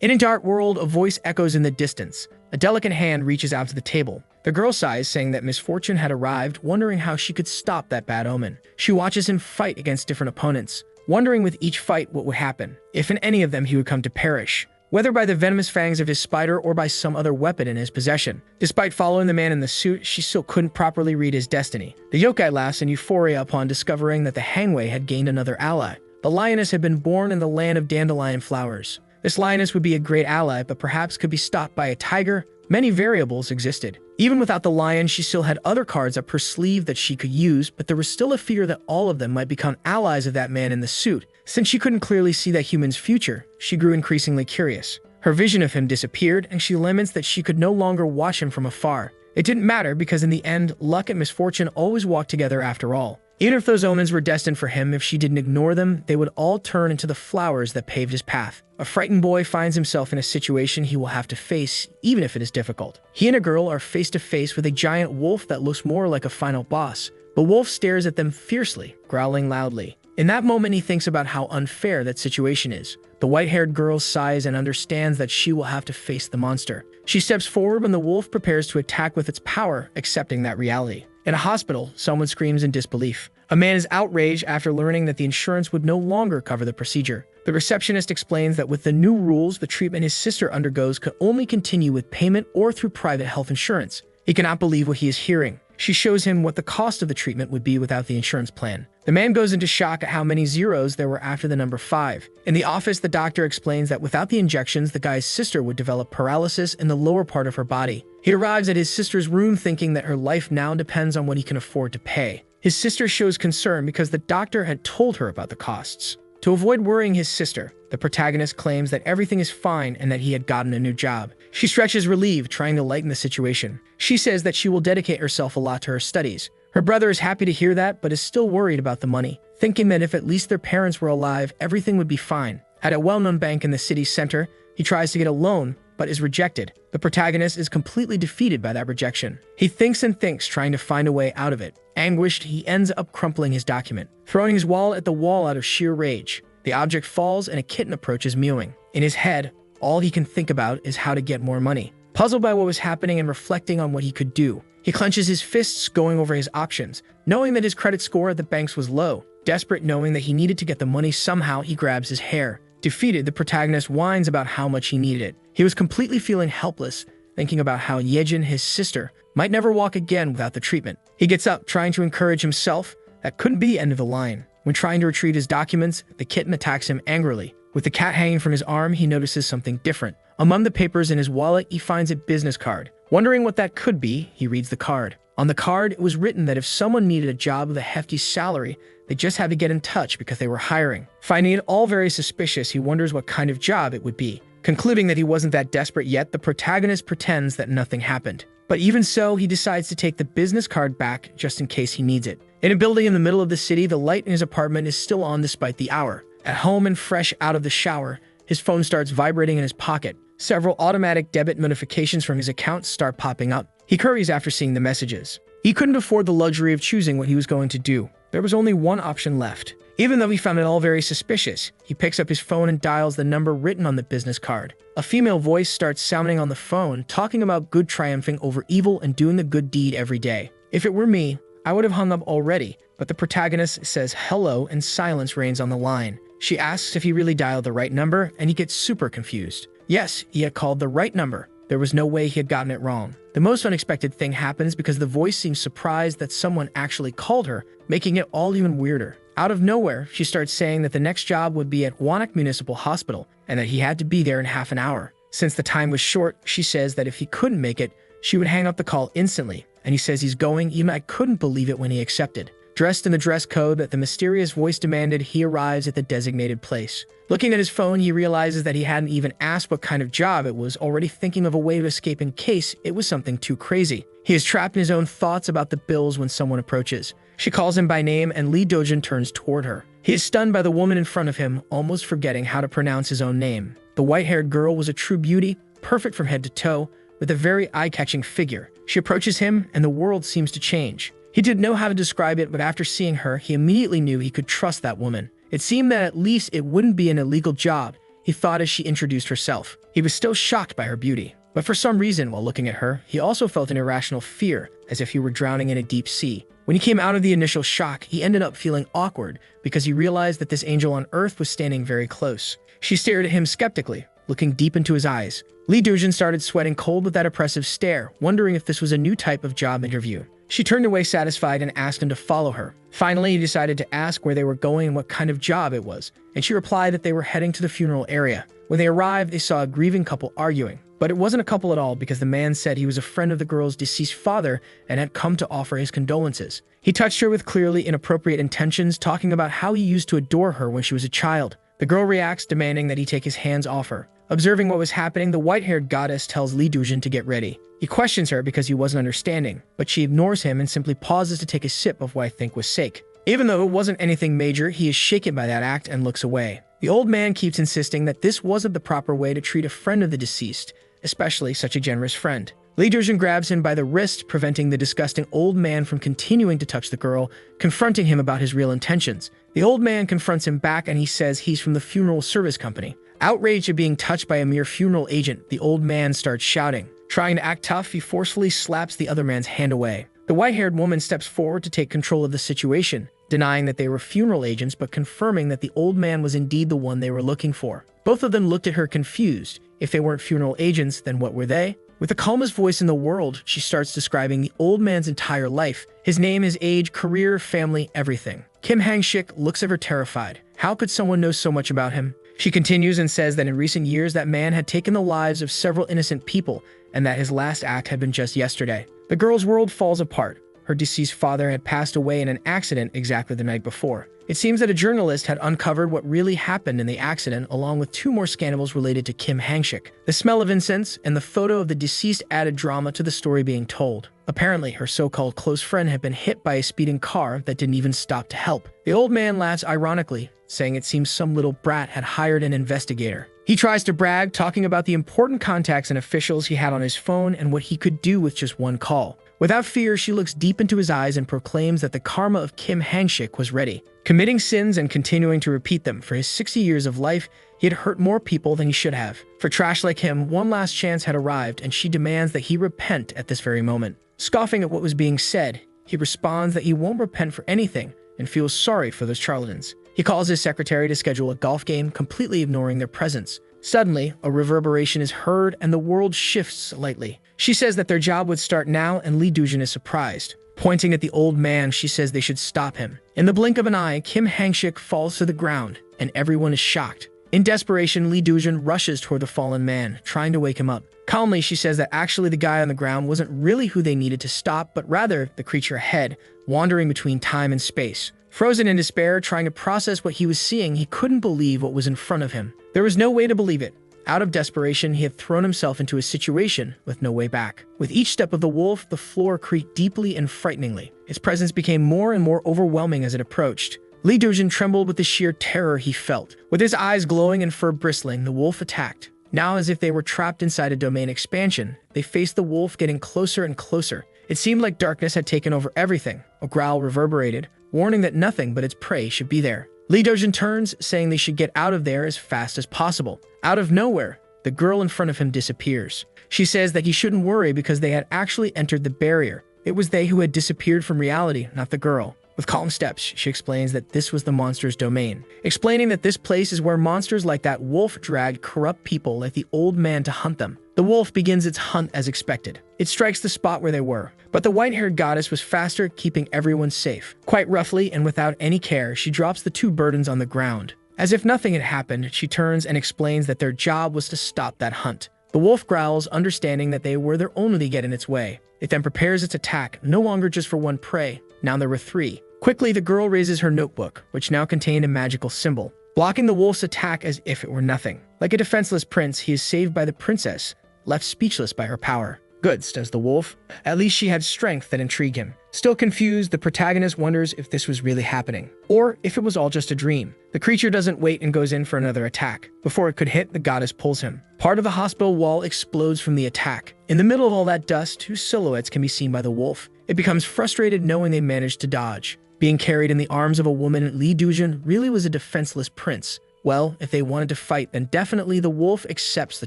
In a dark world, a voice echoes in the distance. A delicate hand reaches out to the table. The girl sighs, saying that misfortune had arrived, wondering how she could stop that bad omen. She watches him fight against different opponents, wondering with each fight what would happen, if in any of them he would come to perish, whether by the venomous fangs of his spider or by some other weapon in his possession. Despite following the man in the suit, she still couldn't properly read his destiny. The yokai laughs in euphoria upon discovering that the hangway had gained another ally. The lioness had been born in the land of dandelion flowers. This lioness would be a great ally, but perhaps could be stopped by a tiger. Many variables existed. Even without the lion, she still had other cards up her sleeve that she could use, but there was still a fear that all of them might become allies of that man in the suit. Since she couldn't clearly see that human's future, she grew increasingly curious. Her vision of him disappeared, and she laments that she could no longer watch him from afar. It didn't matter, because in the end, luck and misfortune always walk together after all. Even if those omens were destined for him, if she didn't ignore them, they would all turn into the flowers that paved his path. A frightened boy finds himself in a situation he will have to face, even if it is difficult. He and a girl are face to face with a giant wolf that looks more like a final boss. The wolf stares at them fiercely, growling loudly. In that moment, he thinks about how unfair that situation is. The white-haired girl sighs and understands that she will have to face the monster. She steps forward when the wolf prepares to attack with its power, accepting that reality. In a hospital, someone screams in disbelief. A man is outraged after learning that the insurance would no longer cover the procedure. The receptionist explains that with the new rules, the treatment his sister undergoes could only continue with payment or through private health insurance. He cannot believe what he is hearing. She shows him what the cost of the treatment would be without the insurance plan. The man goes into shock at how many zeros there were after the number 5. In the office, the doctor explains that without the injections, the guy's sister would develop paralysis in the lower part of her body. He arrives at his sister's room thinking that her life now depends on what he can afford to pay. His sister shows concern because the doctor had told her about the costs. To avoid worrying his sister, the protagonist claims that everything is fine and that he had gotten a new job. She stretches relieved, trying to lighten the situation. She says that she will dedicate herself a lot to her studies. Her brother is happy to hear that, but is still worried about the money, thinking that if at least their parents were alive, everything would be fine. At a well-known bank in the city center, he tries to get a loan, but is rejected. The protagonist is completely defeated by that rejection. He thinks and thinks, trying to find a way out of it. Anguished, he ends up crumpling his document, throwing his wallet at the wall out of sheer rage. The object falls and a kitten approaches mewing. In his head, all he can think about is how to get more money. Puzzled by what was happening and reflecting on what he could do, he clenches his fists, going over his options. Knowing that his credit score at the banks was low, desperate knowing that he needed to get the money somehow, he grabs his hair. Defeated, the protagonist whines about how much he needed it. He was completely feeling helpless, thinking about how Yejin, his sister, might never walk again without the treatment. He gets up, trying to encourage himself. That couldn't be the end of the line. When trying to retrieve his documents, the kitten attacks him angrily. With the cat hanging from his arm, he notices something different. Among the papers in his wallet, he finds a business card. Wondering what that could be, he reads the card. On the card, it was written that if someone needed a job with a hefty salary, they just had to get in touch because they were hiring. Finding it all very suspicious, he wonders what kind of job it would be. Concluding that he wasn't that desperate yet, the protagonist pretends that nothing happened. But even so, he decides to take the business card back just in case he needs it. In a building in the middle of the city, the light in his apartment is still on despite the hour. At home and fresh out of the shower, his phone starts vibrating in his pocket. Several automatic debit notifications from his account start popping up. He curries after seeing the messages. He couldn't afford the luxury of choosing what he was going to do. There was only one option left. Even though he found it all very suspicious, he picks up his phone and dials the number written on the business card. A female voice starts sounding on the phone, talking about good triumphing over evil and doing the good deed every day. If it were me, I would have hung up already, but the protagonist says hello and silence reigns on the line. She asks if he really dialed the right number, and he gets super confused. Yes, he had called the right number. There was no way he had gotten it wrong. The most unexpected thing happens because the voice seems surprised that someone actually called her, making it all even weirder. Out of nowhere, she starts saying that the next job would be at Wanak Municipal Hospital and that he had to be there in half an hour. Since the time was short, she says that if he couldn't make it, she would hang up the call instantly, and he says he's going. Even I couldn't believe it when he accepted. Dressed in the dress code that the mysterious voice demanded, he arrives at the designated place. Looking at his phone, he realizes that he hadn't even asked what kind of job it was, already thinking of a way to escape in case it was something too crazy. He is trapped in his own thoughts about the bills when someone approaches. She calls him by name and Lee Dojin turns toward her. He is stunned by the woman in front of him, almost forgetting how to pronounce his own name. The white-haired girl was a true beauty, perfect from head to toe, with a very eye-catching figure. She approaches him and the world seems to change. He didn't know how to describe it, but after seeing her, he immediately knew he could trust that woman. It seemed that at least it wouldn't be an illegal job. He he thought as she introduced herself. He was still shocked by her beauty. But for some reason, while looking at her, he also felt an irrational fear, as if he were drowning in a deep sea. When he came out of the initial shock, he ended up feeling awkward because he realized that this angel on Earth was standing very close. She stared at him skeptically, looking deep into his eyes. Lee Dujin started sweating cold with that oppressive stare, wondering if this was a new type of job interview. She turned away satisfied and asked him to follow her. Finally, he decided to ask where they were going and what kind of job it was, and she replied that they were heading to the funeral area. When they arrived, they saw a grieving couple arguing. But it wasn't a couple at all because the man said he was a friend of the girl's deceased father and had come to offer his condolences. He touched her with clearly inappropriate intentions, talking about how he used to adore her when she was a child. The girl reacts, demanding that he take his hands off her. Observing what was happening, the white-haired goddess tells Lee Dujin to get ready. He questions her because he wasn't understanding, but she ignores him and simply pauses to take a sip of what I think was sake. Even though it wasn't anything major, he is shaken by that act and looks away. The old man keeps insisting that this wasn't the proper way to treat a friend of the deceased, especially such a generous friend. Lee Dujin grabs him by the wrist, preventing the disgusting old man from continuing to touch the girl, confronting him about his real intentions. The old man confronts him back and he says he's from the funeral service company. Outraged at being touched by a mere funeral agent, the old man starts shouting. Trying to act tough, he forcefully slaps the other man's hand away. The white-haired woman steps forward to take control of the situation, denying that they were funeral agents but confirming that the old man was indeed the one they were looking for. Both of them looked at her confused. If they weren't funeral agents, then what were they? With the calmest voice in the world, she starts describing the old man's entire life. His name, his age, career, family, everything. Kim Hang-shik looks at her terrified. How could someone know so much about him? She continues and says that in recent years that man had taken the lives of several innocent people and that his last act had been just yesterday. The girl's world falls apart. Her deceased father had passed away in an accident exactly the night before. It seems that a journalist had uncovered what really happened in the accident, along with 2 more scandals related to Kim Hang-shik. The smell of incense and the photo of the deceased added drama to the story being told. Apparently, her so-called close friend had been hit by a speeding car that didn't even stop to help. The old man laughs ironically, saying it seems some little brat had hired an investigator. He tries to brag, talking about the important contacts and officials he had on his phone and what he could do with just one call. Without fear, she looks deep into his eyes and proclaims that the karma of Kim Hang-shik was ready. Committing sins and continuing to repeat them for his 60 years of life, he had hurt more people than he should have. For trash like him, one last chance had arrived, and she demands that he repent at this very moment. Scoffing at what was being said, he responds that he won't repent for anything and feels sorry for those charlatans. He calls his secretary to schedule a golf game, completely ignoring their presence. Suddenly, a reverberation is heard and the world shifts slightly. She says that their job would start now, and Lee Dujin is surprised. Pointing at the old man, she says they should stop him. In the blink of an eye, Kim Hang-shik falls to the ground, and everyone is shocked. In desperation, Lee Dujin rushes toward the fallen man, trying to wake him up. Calmly, she says that actually the guy on the ground wasn't really who they needed to stop, but rather the creature ahead, wandering between time and space. Frozen in despair, trying to process what he was seeing, he couldn't believe what was in front of him. There was no way to believe it. Out of desperation, he had thrown himself into a situation with no way back. With each step of the wolf, the floor creaked deeply and frighteningly. Its presence became more and more overwhelming as it approached. Lee Dujin trembled with the sheer terror he felt. With his eyes glowing and fur bristling, the wolf attacked. Now, as if they were trapped inside a domain expansion, they faced the wolf getting closer and closer. It seemed like darkness had taken over everything. A growl reverberated, warning that nothing but its prey should be there. Lee Dujin turns, saying they should get out of there as fast as possible. Out of nowhere, the girl in front of him disappears. She says that he shouldn't worry because they had actually entered the barrier. It was they who had disappeared from reality, not the girl. With calm steps, she explains that this was the monster's domain, explaining that this place is where monsters like that wolf dragged corrupt people like the old man to hunt them. The wolf begins its hunt as expected. It strikes the spot where they were, but the white-haired goddess was faster, keeping everyone safe. Quite roughly and without any care, she drops the 2 burdens on the ground. As if nothing had happened, she turns and explains that their job was to stop that hunt. The wolf growls, understanding that they were their only get in its way. It then prepares its attack, no longer just for one prey. Now there were 3. Quickly, the girl raises her notebook, which now contained a magical symbol, blocking the wolf's attack as if it were nothing. Like a defenseless prince, he is saved by the princess, left speechless by her power. Good, says the wolf. At least she had strength that intrigued him. Still confused, the protagonist wonders if this was really happening, or if it was all just a dream. The creature doesn't wait and goes in for another attack. Before it could hit, the goddess pulls him. Part of the hospital wall explodes from the attack. In the middle of all that dust, 2 silhouettes can be seen by the wolf. It becomes frustrated knowing they managed to dodge. Being carried in the arms of a woman, Lee Dujin really was a defenseless prince. Well, if they wanted to fight, then definitely the wolf accepts the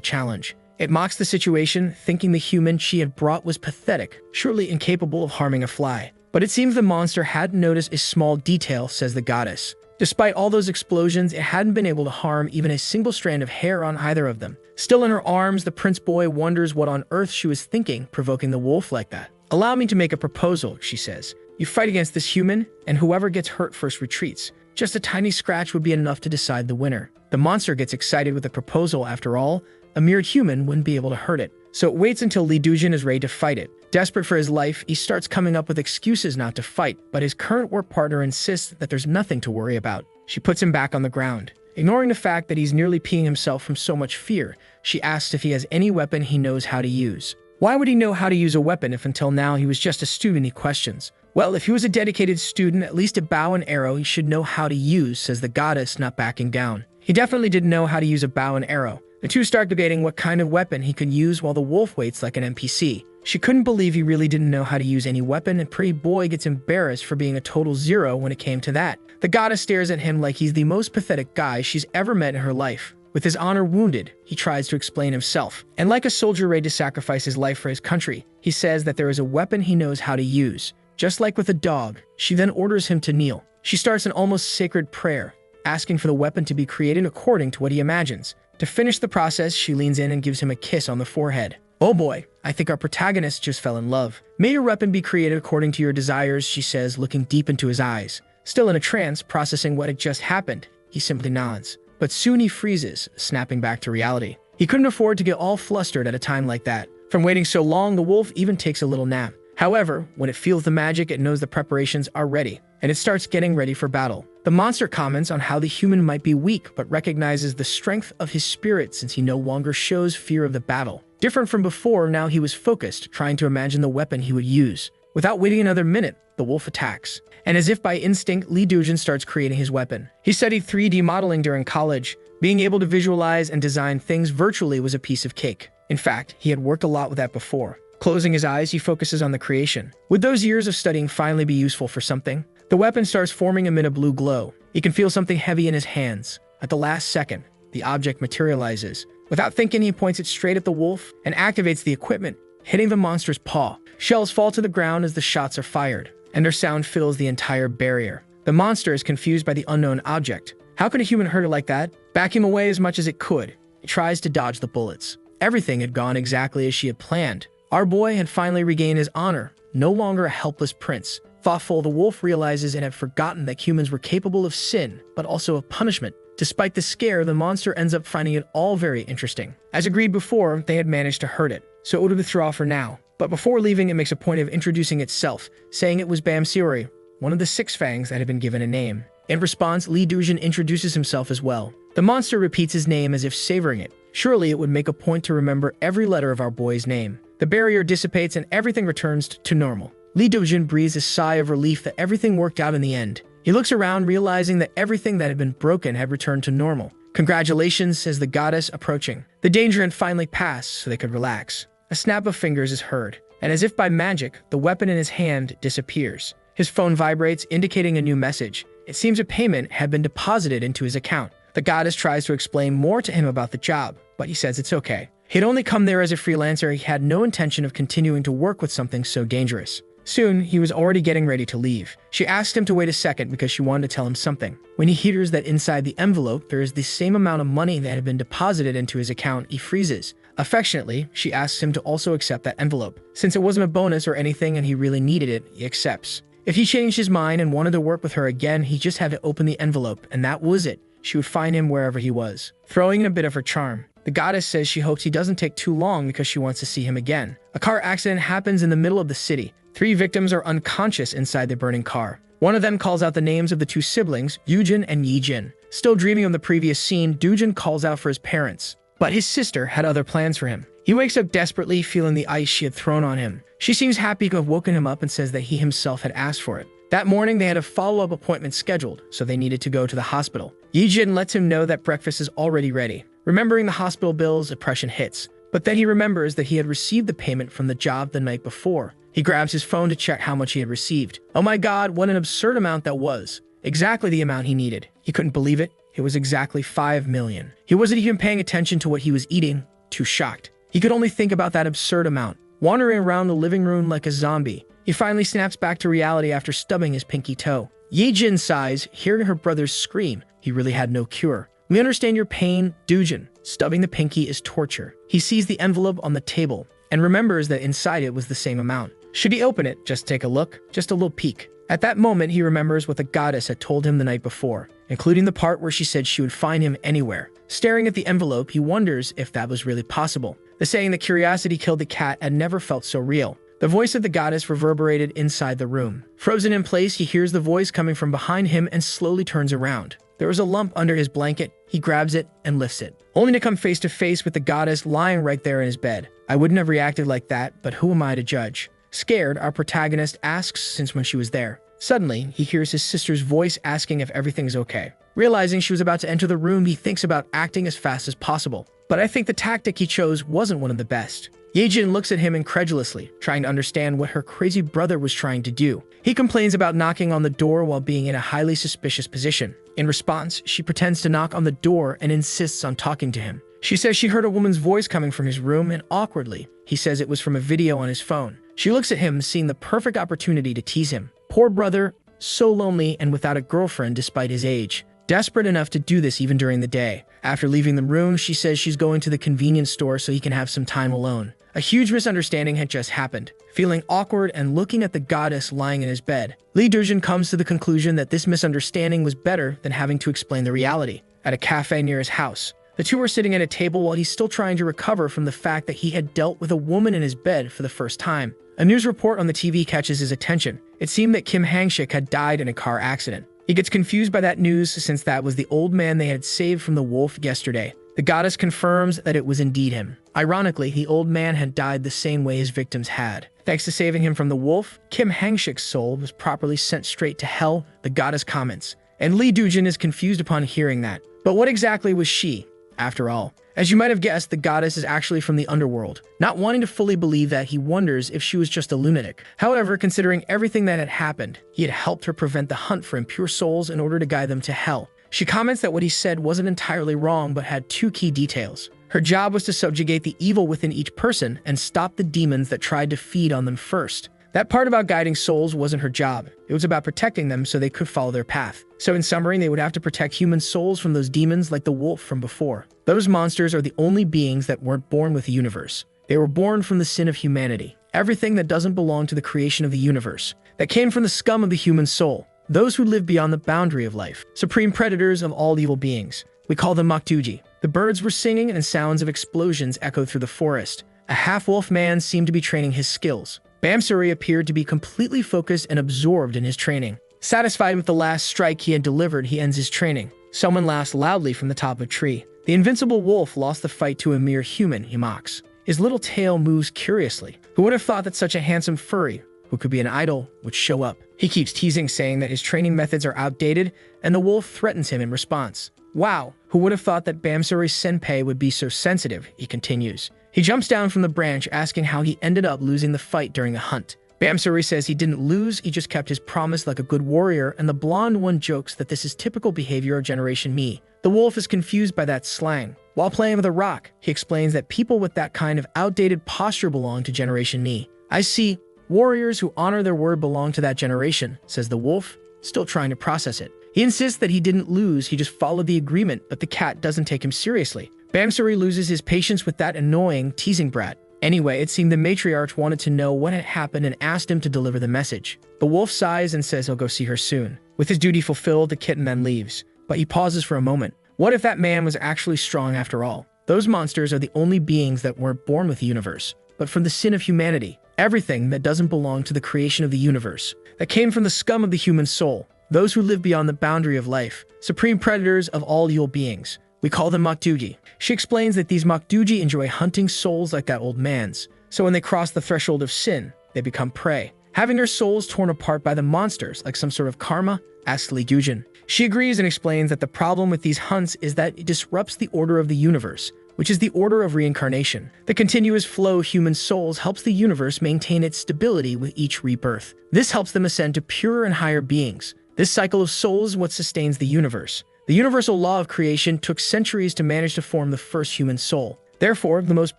challenge. It mocks the situation, thinking the human she had brought was pathetic, surely incapable of harming a fly. But it seems the monster hadn't noticed a small detail, says the goddess. Despite all those explosions, it hadn't been able to harm even a single strand of hair on either of them. Still in her arms, the prince boy wonders what on earth she was thinking, provoking the wolf like that. "Allow me to make a proposal," she says. "You fight against this human, and whoever gets hurt first retreats. Just a tiny scratch would be enough to decide the winner." The monster gets excited with the proposal. After all, a mere human wouldn't be able to hurt it. So it waits until Li Dujin is ready to fight it. Desperate for his life, he starts coming up with excuses not to fight, but his current work partner insists that there's nothing to worry about. She puts him back on the ground. Ignoring the fact that he's nearly peeing himself from so much fear, she asks if he has any weapon he knows how to use. Why would he know how to use a weapon if until now he was just a student, he questions. Well, if he was a dedicated student, at least a bow and arrow he should know how to use, says the goddess, not backing down. He definitely didn't know how to use a bow and arrow. The two start debating what kind of weapon he could use while the wolf waits like an NPC. She couldn't believe he really didn't know how to use any weapon, and pretty boy gets embarrassed for being a total zero when it came to that. The goddess stares at him like he's the most pathetic guy she's ever met in her life. With his honor wounded, he tries to explain himself. And like a soldier ready to sacrifice his life for his country, he says that there is a weapon he knows how to use. Just like with a dog, she then orders him to kneel. She starts an almost sacred prayer, asking for the weapon to be created according to what he imagines. To finish the process, she leans in and gives him a kiss on the forehead. "Oh boy, I think our protagonist just fell in love. May your weapon be created according to your desires," she says, looking deep into his eyes. Still in a trance, processing what had just happened, he simply nods. But soon he freezes, snapping back to reality. He couldn't afford to get all flustered at a time like that. From waiting so long, the wolf even takes a little nap. However, when it feels the magic, it knows the preparations are ready, and it starts getting ready for battle. The monster comments on how the human might be weak, but recognizes the strength of his spirit since he no longer shows fear of the battle. Different from before, now he was focused, trying to imagine the weapon he would use. Without waiting another minute, the wolf attacks. And as if by instinct, Li Dujin starts creating his weapon. He studied 3D modeling during college. Being able to visualize and design things virtually was a piece of cake. In fact, he had worked a lot with that before. Closing his eyes, he focuses on the creation. Would those years of studying finally be useful for something? The weapon starts forming amid a blue glow. He can feel something heavy in his hands. At the last second, the object materializes. Without thinking, he points it straight at the wolf and activates the equipment, hitting the monster's paw. Shells fall to the ground as the shots are fired, and their sound fills the entire barrier. The monster is confused by the unknown object. How could a human hurt it like that? Backing away as much as it could, it tries to dodge the bullets. Everything had gone exactly as she had planned. Our boy had finally regained his honor, no longer a helpless prince. Thoughtful, the wolf realizes it had forgotten that humans were capable of sin, but also of punishment. Despite the scare, the monster ends up finding it all very interesting. As agreed before, they had managed to hurt it, so it would withdraw for now. But before leaving, it makes a point of introducing itself, saying it was Bamsiori, one of the 6 fangs that had been given a name. In response, Li Dujin introduces himself as well. The monster repeats his name as if savoring it. Surely it would make a point to remember every letter of our boy's name. The barrier dissipates and everything returns to normal. Li Dujin breathes a sigh of relief that everything worked out in the end. He looks around, realizing that everything that had been broken had returned to normal. "Congratulations," says the goddess, approaching. The danger had finally passed, so they could relax. A snap of fingers is heard, and as if by magic, the weapon in his hand disappears. His phone vibrates, indicating a new message. It seems a payment had been deposited into his account. The goddess tries to explain more to him about the job, but he says it's okay. He'd only come there as a freelancer. He had no intention of continuing to work with something so dangerous. Soon, he was already getting ready to leave. She asked him to wait a second because she wanted to tell him something. When he hears that inside the envelope there is the same amount of money that had been deposited into his account, he freezes. Affectionately, she asks him to also accept that envelope. Since it wasn't a bonus or anything and he really needed it, he accepts. If he changed his mind and wanted to work with her again, he just had to open the envelope, and that was it. She would find him wherever he was, throwing in a bit of her charm. The goddess says she hopes he doesn't take too long because she wants to see him again. A car accident happens in the middle of the city. 3 victims are unconscious inside the burning car. One of them calls out the names of the 2 siblings, Yujin and Yijin. Still dreaming of the previous scene, Dujin calls out for his parents. But his sister had other plans for him. He wakes up desperately, feeling the ice she had thrown on him. She seems happy to have woken him up and says that he himself had asked for it. That morning, they had a follow-up appointment scheduled, so they needed to go to the hospital. Yijin lets him know that breakfast is already ready. Remembering the hospital bills, depression hits. But then he remembers that he had received the payment from the job the night before. He grabs his phone to check how much he had received. Oh my god, what an absurd amount that was. Exactly the amount he needed. He couldn't believe it. It was exactly 5 million. He wasn't even paying attention to what he was eating, too shocked. He could only think about that absurd amount, wandering around the living room like a zombie. He finally snaps back to reality after stubbing his pinky toe. Ye-jin sighs, hearing her brother's scream. He really had no cure. We understand your pain, Dujin. Stubbing the pinky is torture. He sees the envelope on the table and remembers that inside it was the same amount. Should he open it? Just take a look? Just a little peek. At that moment, he remembers what the goddess had told him the night before, including the part where she said she would find him anywhere. Staring at the envelope, he wonders if that was really possible. The saying that curiosity killed the cat had never felt so real. The voice of the goddess reverberated inside the room. Frozen in place, he hears the voice coming from behind him and slowly turns around. There is a lump under his blanket. He grabs it and lifts it, only to come face to face with the goddess lying right there in his bed. I wouldn't have reacted like that, but who am I to judge? Scared, our protagonist asks since when she was there. Suddenly, he hears his sister's voice asking if everything's okay. Realizing she was about to enter the room, he thinks about acting as fast as possible. But I think the tactic he chose wasn't one of the best. Ye-jin looks at him incredulously, trying to understand what her crazy brother was trying to do. He complains about knocking on the door while being in a highly suspicious position. In response, she pretends to knock on the door and insists on talking to him. She says she heard a woman's voice coming from his room, and awkwardly, he says it was from a video on his phone. She looks at him, seeing the perfect opportunity to tease him. Poor brother, so lonely and without a girlfriend despite his age. Desperate enough to do this even during the day. After leaving the room, she says she's going to the convenience store so he can have some time alone. A huge misunderstanding had just happened. Feeling awkward and looking at the goddess lying in his bed, Lee Dujin comes to the conclusion that this misunderstanding was better than having to explain the reality. At a cafe near his house, the two are sitting at a table while he's still trying to recover from the fact that he had dealt with a woman in his bed for the first time. A news report on the TV catches his attention. It seemed that Kim Hang-shik had died in a car accident. He gets confused by that news since that was the old man they had saved from the wolf yesterday. The goddess confirms that it was indeed him. Ironically, the old man had died the same way his victims had. Thanks to saving him from the wolf, Kim Hang-shik's soul was properly sent straight to hell, the goddess comments. And Lee Dujin is confused upon hearing that. But what exactly was she, after all? As you might have guessed, the goddess is actually from the underworld. Not wanting to fully believe that, he wonders if she was just a lunatic. However, considering everything that had happened, he had helped her prevent the hunt for impure souls in order to guide them to hell. She comments that what he said wasn't entirely wrong, but had two key details. Her job was to subjugate the evil within each person and stop the demons that tried to feed on them first. That part about guiding souls wasn't her job. It was about protecting them so they could follow their path. So in summary, they would have to protect human souls from those demons like the wolf from before. Those monsters are the only beings that weren't born with the universe. They were born from the sin of humanity. Everything that doesn't belong to the creation of the universe. That came from the scum of the human soul. Those who live beyond the boundary of life. Supreme predators of all evil beings. We call them Makduji. The birds were singing and sounds of explosions echoed through the forest. A half-wolf man seemed to be training his skills. Bamsuri appeared to be completely focused and absorbed in his training. Satisfied with the last strike he had delivered, he ends his training. Someone laughs loudly from the top of a tree. The invincible wolf lost the fight to a mere human, he mocks. His little tail moves curiously. Who would have thought that such a handsome furry, who could be an idol, would show up? He keeps teasing, saying that his training methods are outdated, and the wolf threatens him in response. Wow, who would have thought that Bamsuri's senpai would be so sensitive, he continues. He jumps down from the branch, asking how he ended up losing the fight during the hunt. Bamsuri says he didn't lose, he just kept his promise like a good warrior, and the blonde one jokes that this is typical behavior of Generation Me. The wolf is confused by that slang. While playing with a rock, he explains that people with that kind of outdated posture belong to Generation Me. I see. Warriors who honor their word belong to that generation, says the wolf, still trying to process it. He insists that he didn't lose, he just followed the agreement, but the cat doesn't take him seriously. Bamsuri loses his patience with that annoying, teasing brat. Anyway, it seemed the matriarch wanted to know what had happened and asked him to deliver the message. The wolf sighs and says he'll go see her soon. With his duty fulfilled, the kitten then leaves. But he pauses for a moment. What if that man was actually strong after all? Those monsters are the only beings that weren't born with the universe, but from the sin of humanity. Everything that doesn't belong to the creation of the universe. That came from the scum of the human soul. Those who live beyond the boundary of life. Supreme predators of all evil beings. We call them Makduji. She explains that these Makduji enjoy hunting souls like that old man's. So when they cross the threshold of sin, they become prey. Having their souls torn apart by the monsters like some sort of karma, asks Lee Dujin. She agrees and explains that the problem with these hunts is that it disrupts the order of the universe, which is the order of reincarnation. The continuous flow of human souls helps the universe maintain its stability with each rebirth. This helps them ascend to purer and higher beings. This cycle of souls is what sustains the universe. The universal law of creation took centuries to manage to form the first human soul. Therefore, the most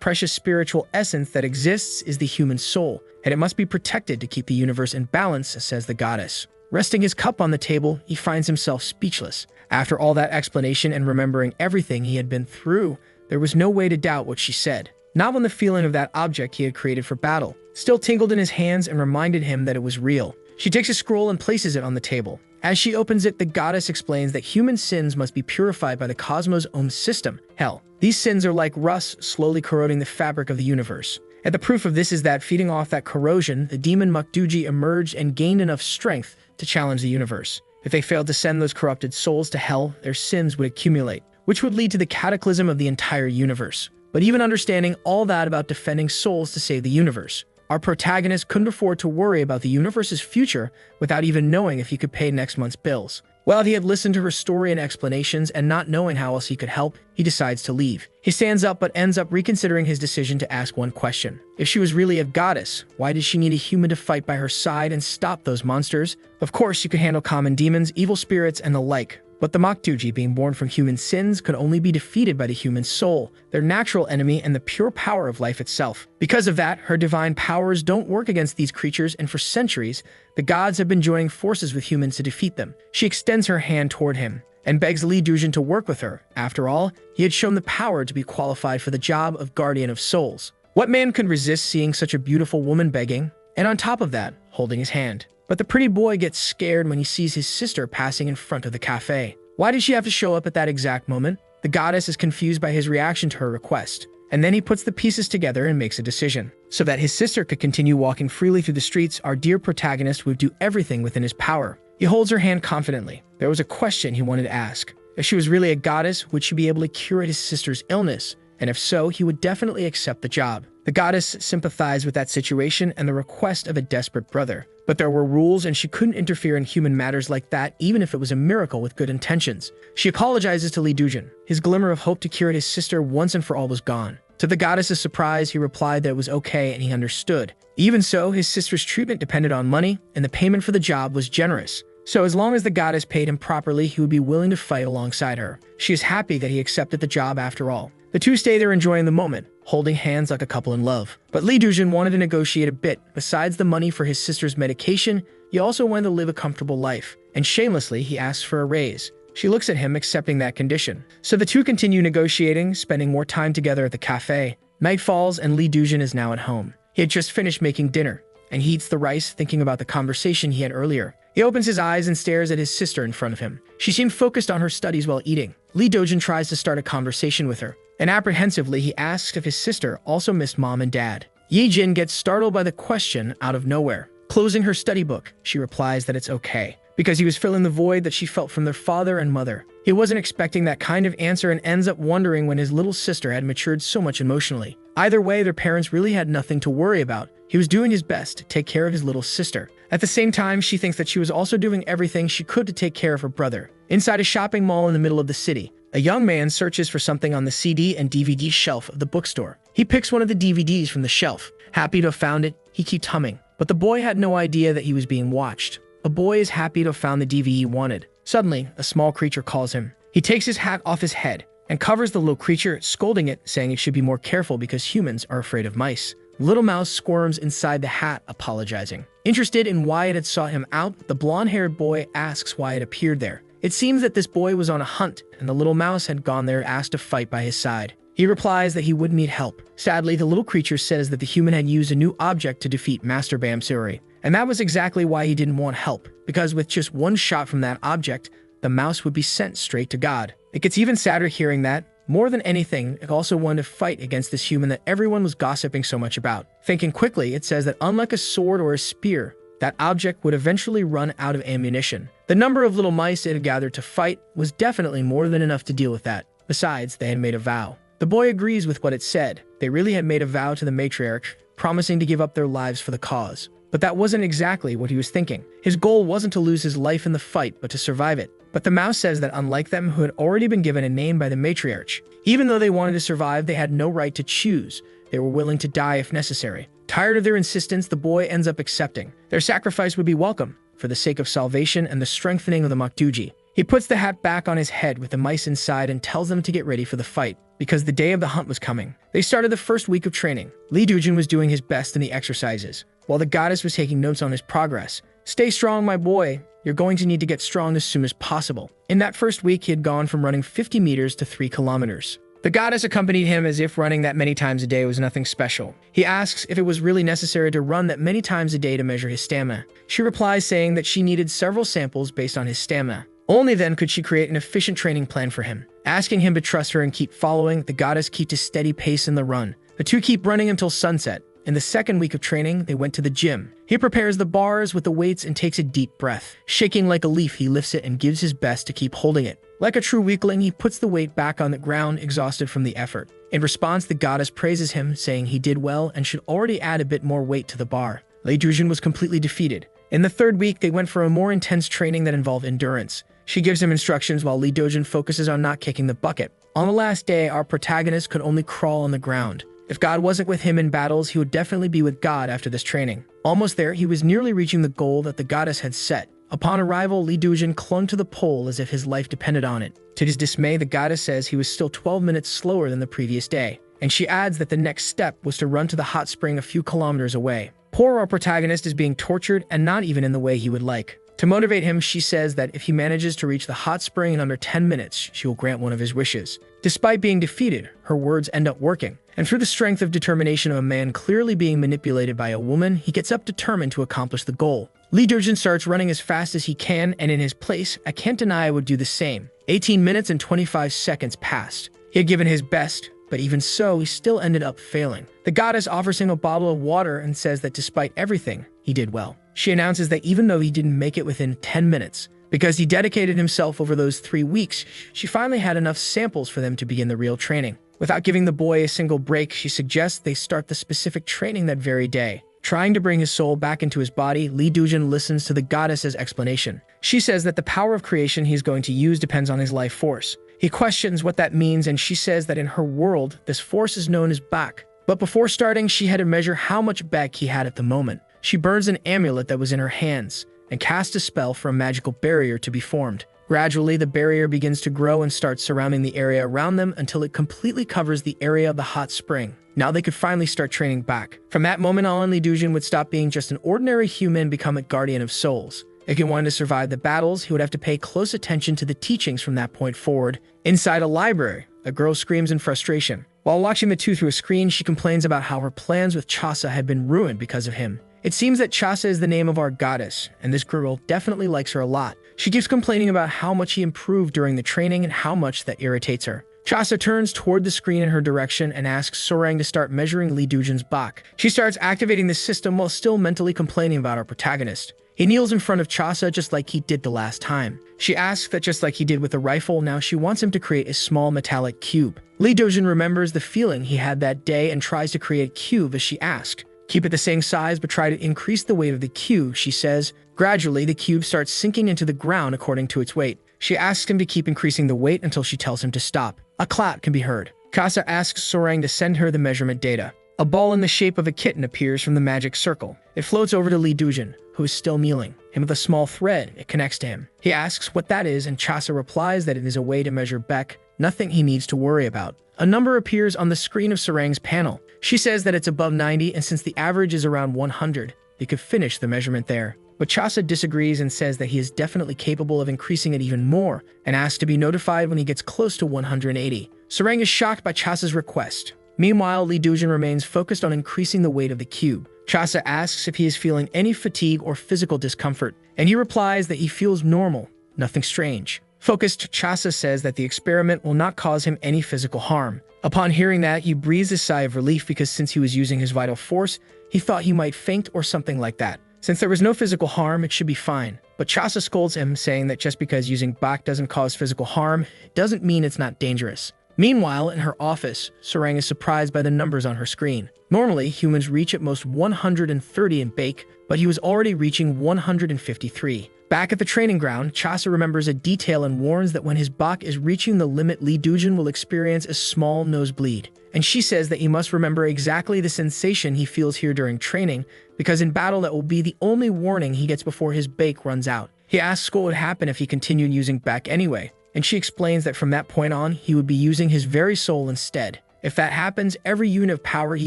precious spiritual essence that exists is the human soul, and it must be protected to keep the universe in balance, says the goddess. Resting his cup on the table, he finds himself speechless. After all that explanation and remembering everything he had been through, there was no way to doubt what she said. Not when the feeling of that object he had created for battle still tingled in his hands and reminded him that it was real. She takes a scroll and places it on the table. As she opens it, the goddess explains that human sins must be purified by the cosmos' own system, hell. These sins are like rust, slowly corroding the fabric of the universe. And the proof of this is that, feeding off that corrosion, the demon Makduji emerged and gained enough strength to challenge the universe. If they failed to send those corrupted souls to hell, their sins would accumulate, which would lead to the cataclysm of the entire universe. But even understanding all that about defending souls to save the universe, our protagonist couldn't afford to worry about the universe's future without even knowing if he could pay next month's bills. While he had listened to her story and explanations and not knowing how else he could help, he decides to leave. He stands up but ends up reconsidering his decision to ask one question. If she was really a goddess, why did she need a human to fight by her side and stop those monsters? Of course, you could handle common demons, evil spirits, and the like. But the Makduji, being born from human sins, could only be defeated by the human soul, their natural enemy and the pure power of life itself. Because of that, her divine powers don't work against these creatures, and for centuries, the gods have been joining forces with humans to defeat them. She extends her hand toward him and begs Li Dujin to work with her. After all, he had shown the power to be qualified for the job of Guardian of Souls. What man could resist seeing such a beautiful woman begging, and on top of that, holding his hand? But the pretty boy gets scared when he sees his sister passing in front of the cafe. Why did she have to show up at that exact moment? The goddess is confused by his reaction to her request, and then he puts the pieces together and makes a decision. So that his sister could continue walking freely through the streets, our dear protagonist would do everything within his power. He holds her hand confidently. There was a question he wanted to ask. If she was really a goddess, would she be able to cure his sister's illness? And if so, he would definitely accept the job. The goddess sympathized with that situation and the request of a desperate brother. But there were rules, and she couldn't interfere in human matters like that, even if it was a miracle with good intentions. She apologizes to Li Dujin. His glimmer of hope to cure his sister once and for all was gone. To the goddess's surprise, he replied that it was okay and he understood. Even so, his sister's treatment depended on money, and the payment for the job was generous. So as long as the goddess paid him properly, he would be willing to fight alongside her. She is happy that he accepted the job after all. The two stay there enjoying the moment, holding hands like a couple in love. But Li Dujin wanted to negotiate a bit. Besides the money for his sister's medication, he also wanted to live a comfortable life. And shamelessly, he asks for a raise. She looks at him, accepting that condition. So the two continue negotiating, spending more time together at the cafe. Night falls and Li Dujin is now at home. He had just finished making dinner, and he eats the rice, thinking about the conversation he had earlier. He opens his eyes and stares at his sister in front of him. She seemed focused on her studies while eating. Li Dujin tries to start a conversation with her, and apprehensively he asks if his sister also missed mom and dad. Yi Jin gets startled by the question out of nowhere. Closing her study book, she replies that it's okay, because he was filling the void that she felt from their father and mother. He wasn't expecting that kind of answer and ends up wondering when his little sister had matured so much emotionally. Either way, their parents really had nothing to worry about. He was doing his best to take care of his little sister. At the same time, she thinks that she was also doing everything she could to take care of her brother. Inside a shopping mall in the middle of the city, a young man searches for something on the CD and DVD shelf of the bookstore. He picks one of the DVDs from the shelf. Happy to have found it, he keeps humming. But the boy had no idea that he was being watched. A boy is happy to have found the DVD he wanted. Suddenly, a small creature calls him. He takes his hat off his head and covers the little creature, scolding it, saying it should be more careful because humans are afraid of mice. Little Mouse squirms inside the hat, apologizing. Interested in why it had sought him out, the blonde-haired boy asks why it appeared there. It seems that this boy was on a hunt, and the little mouse had gone there asked to fight by his side. He replies that he wouldn't need help. Sadly, the little creature says that the human had used a new object to defeat Master Bamsuri. And that was exactly why he didn't want help, because with just one shot from that object, the mouse would be sent straight to God. It gets even sadder hearing that. More than anything, it also wanted to fight against this human that everyone was gossiping so much about. Thinking quickly, it says that unlike a sword or a spear, that object would eventually run out of ammunition. The number of little mice it had gathered to fight was definitely more than enough to deal with that. Besides, they had made a vow. The boy agrees with what it said. They really had made a vow to the matriarch, promising to give up their lives for the cause. But that wasn't exactly what he was thinking. His goal wasn't to lose his life in the fight, but to survive it. But the mouse says that unlike them who had already been given a name by the matriarch, even though they wanted to survive, they had no right to choose. They were willing to die if necessary. Tired of their insistence, the boy ends up accepting. Their sacrifice would be welcome, for the sake of salvation and the strengthening of the Makduji. He puts the hat back on his head with the mice inside and tells them to get ready for the fight, because the day of the hunt was coming. They started the first week of training. Lee Dujin was doing his best in the exercises, while the goddess was taking notes on his progress. "Stay strong, my boy. You're going to need to get strong as soon as possible." In that first week, he had gone from running 50 meters to 3 kilometers. The goddess accompanied him as if running that many times a day was nothing special. He asks if it was really necessary to run that many times a day to measure his stamina. She replies saying that she needed several samples based on his stamina. Only then could she create an efficient training plan for him. Asking him to trust her and keep following, the goddess keeps a steady pace in the run. The two keep running until sunset. In the second week of training, they went to the gym. He prepares the bars with the weights and takes a deep breath. Shaking like a leaf, he lifts it and gives his best to keep holding it. Like a true weakling, he puts the weight back on the ground, exhausted from the effort. In response, the goddess praises him, saying he did well and should already add a bit more weight to the bar. Lee Dujin was completely defeated. In the third week, they went for a more intense training that involved endurance. She gives him instructions while Lee Dujin focuses on not kicking the bucket. On the last day, our protagonist could only crawl on the ground. If God wasn't with him in battles, he would definitely be with God after this training. Almost there, he was nearly reaching the goal that the goddess had set. Upon arrival, Lee Dujin clung to the pole as if his life depended on it. To his dismay, the goddess says he was still 12 minutes slower than the previous day, and she adds that the next step was to run to the hot spring a few kilometers away. Poor our protagonist is being tortured, and not even in the way he would like. To motivate him, she says that if he manages to reach the hot spring in under 10 minutes, she will grant one of his wishes. Despite being defeated, her words end up working. And through the strength of determination of a man clearly being manipulated by a woman, he gets up determined to accomplish the goal. Lee Dujin starts running as fast as he can, and in his place, I can't deny I would do the same. 18 minutes and 25 seconds passed. He had given his best, but even so, he still ended up failing. The goddess offers him a bottle of water and says that despite everything, he did well. She announces that even though he didn't make it within 10 minutes, because he dedicated himself over those 3 weeks, she finally had enough samples for them to begin the real training. Without giving the boy a single break, she suggests they start the specific training that very day. Trying to bring his soul back into his body, Lee Dujin listens to the goddess's explanation. She says that the power of creation he's going to use depends on his life force. He questions what that means, and she says that in her world, this force is known as Bak. But before starting, she had to measure how much Bak he had at the moment. She burns an amulet that was in her hands and casts a spell for a magical barrier to be formed. Gradually, the barrier begins to grow and starts surrounding the area around them until it completely covers the area of the hot spring. Now they could finally start training back. From that moment on, Lee Dujin would stop being just an ordinary human and become a guardian of souls. If he wanted to survive the battles, he would have to pay close attention to the teachings from that point forward. Inside a library, a girl screams in frustration. While watching the two through a screen, she complains about how her plans with Chasa had been ruined because of him. It seems that Chasa is the name of our goddess, and this girl definitely likes her a lot. She keeps complaining about how much he improved during the training and how much that irritates her. Chasa turns toward the screen in her direction and asks Sorang to start measuring Lee Dujin's Bak. She starts activating the system while still mentally complaining about our protagonist. He kneels in front of Chasa just like he did the last time. She asks that just like he did with the rifle, now she wants him to create a small metallic cube. Lee Dujin remembers the feeling he had that day and tries to create a cube as she asked. Keep it the same size, but try to increase the weight of the cube, she says. Gradually, the cube starts sinking into the ground according to its weight. She asks him to keep increasing the weight until she tells him to stop. A clap can be heard. Chasa asks Sorang to send her the measurement data. A ball in the shape of a kitten appears from the magic circle. It floats over to Lee Dujin, who is still kneeling, and with a small thread, it connects to him. He asks what that is, and Chasa replies that it is a way to measure Beck, nothing he needs to worry about. A number appears on the screen of Sorang's panel. She says that it's above 90, and since the average is around 100, they could finish the measurement there. But Chasa disagrees and says that he is definitely capable of increasing it even more, and asks to be notified when he gets close to 180. Sorang is shocked by Chasa's request. Meanwhile, Lee Dujin remains focused on increasing the weight of the cube. Chasa asks if he is feeling any fatigue or physical discomfort, and he replies that he feels normal, nothing strange. Focused, Chasa says that the experiment will not cause him any physical harm. Upon hearing that, he breathes a sigh of relief because since he was using his vital force, he thought he might faint or something like that. Since there was no physical harm, it should be fine. But Chasa scolds him, saying that just because using Bak doesn't cause physical harm, doesn't mean it's not dangerous. Meanwhile, in her office, Sorang is surprised by the numbers on her screen. Normally, humans reach at most 130 in Bake, but he was already reaching 153. Back at the training ground, Chasa remembers a detail and warns that when his Bak is reaching the limit, Lee Dujin will experience a small nosebleed. And she says that he must remember exactly the sensation he feels here during training, because in battle that will be the only warning he gets before his Bake runs out. He asks what would happen if he continued using back anyway, and she explains that from that point on, he would be using his very soul instead. If that happens, every unit of power he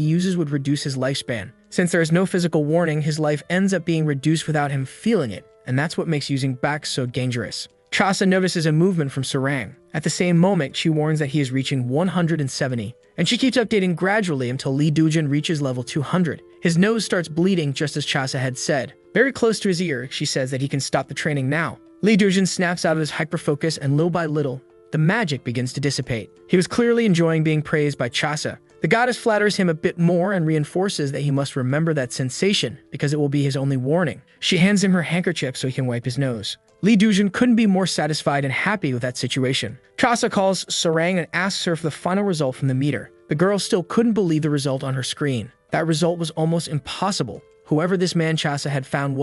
uses would reduce his lifespan. Since there is no physical warning, his life ends up being reduced without him feeling it, and that's what makes using back so dangerous. Chasa notices a movement from Sarang. At the same moment, she warns that he is reaching 170, and she keeps updating gradually until Lee Dujin reaches level 200. His nose starts bleeding just as Chasa had said. Very close to his ear, she says that he can stop the training now. Lee Dujin snaps out of his hyperfocus, and little by little, the magic begins to dissipate. He was clearly enjoying being praised by Chasa. The goddess flatters him a bit more and reinforces that he must remember that sensation because it will be his only warning. She hands him her handkerchief so he can wipe his nose. Lee Dujin couldn't be more satisfied and happy with that situation. Chasa calls Sarang and asks her for the final result from the meter. The girl still couldn't believe the result on her screen. That result was almost impossible. Whoever this man Chasa had found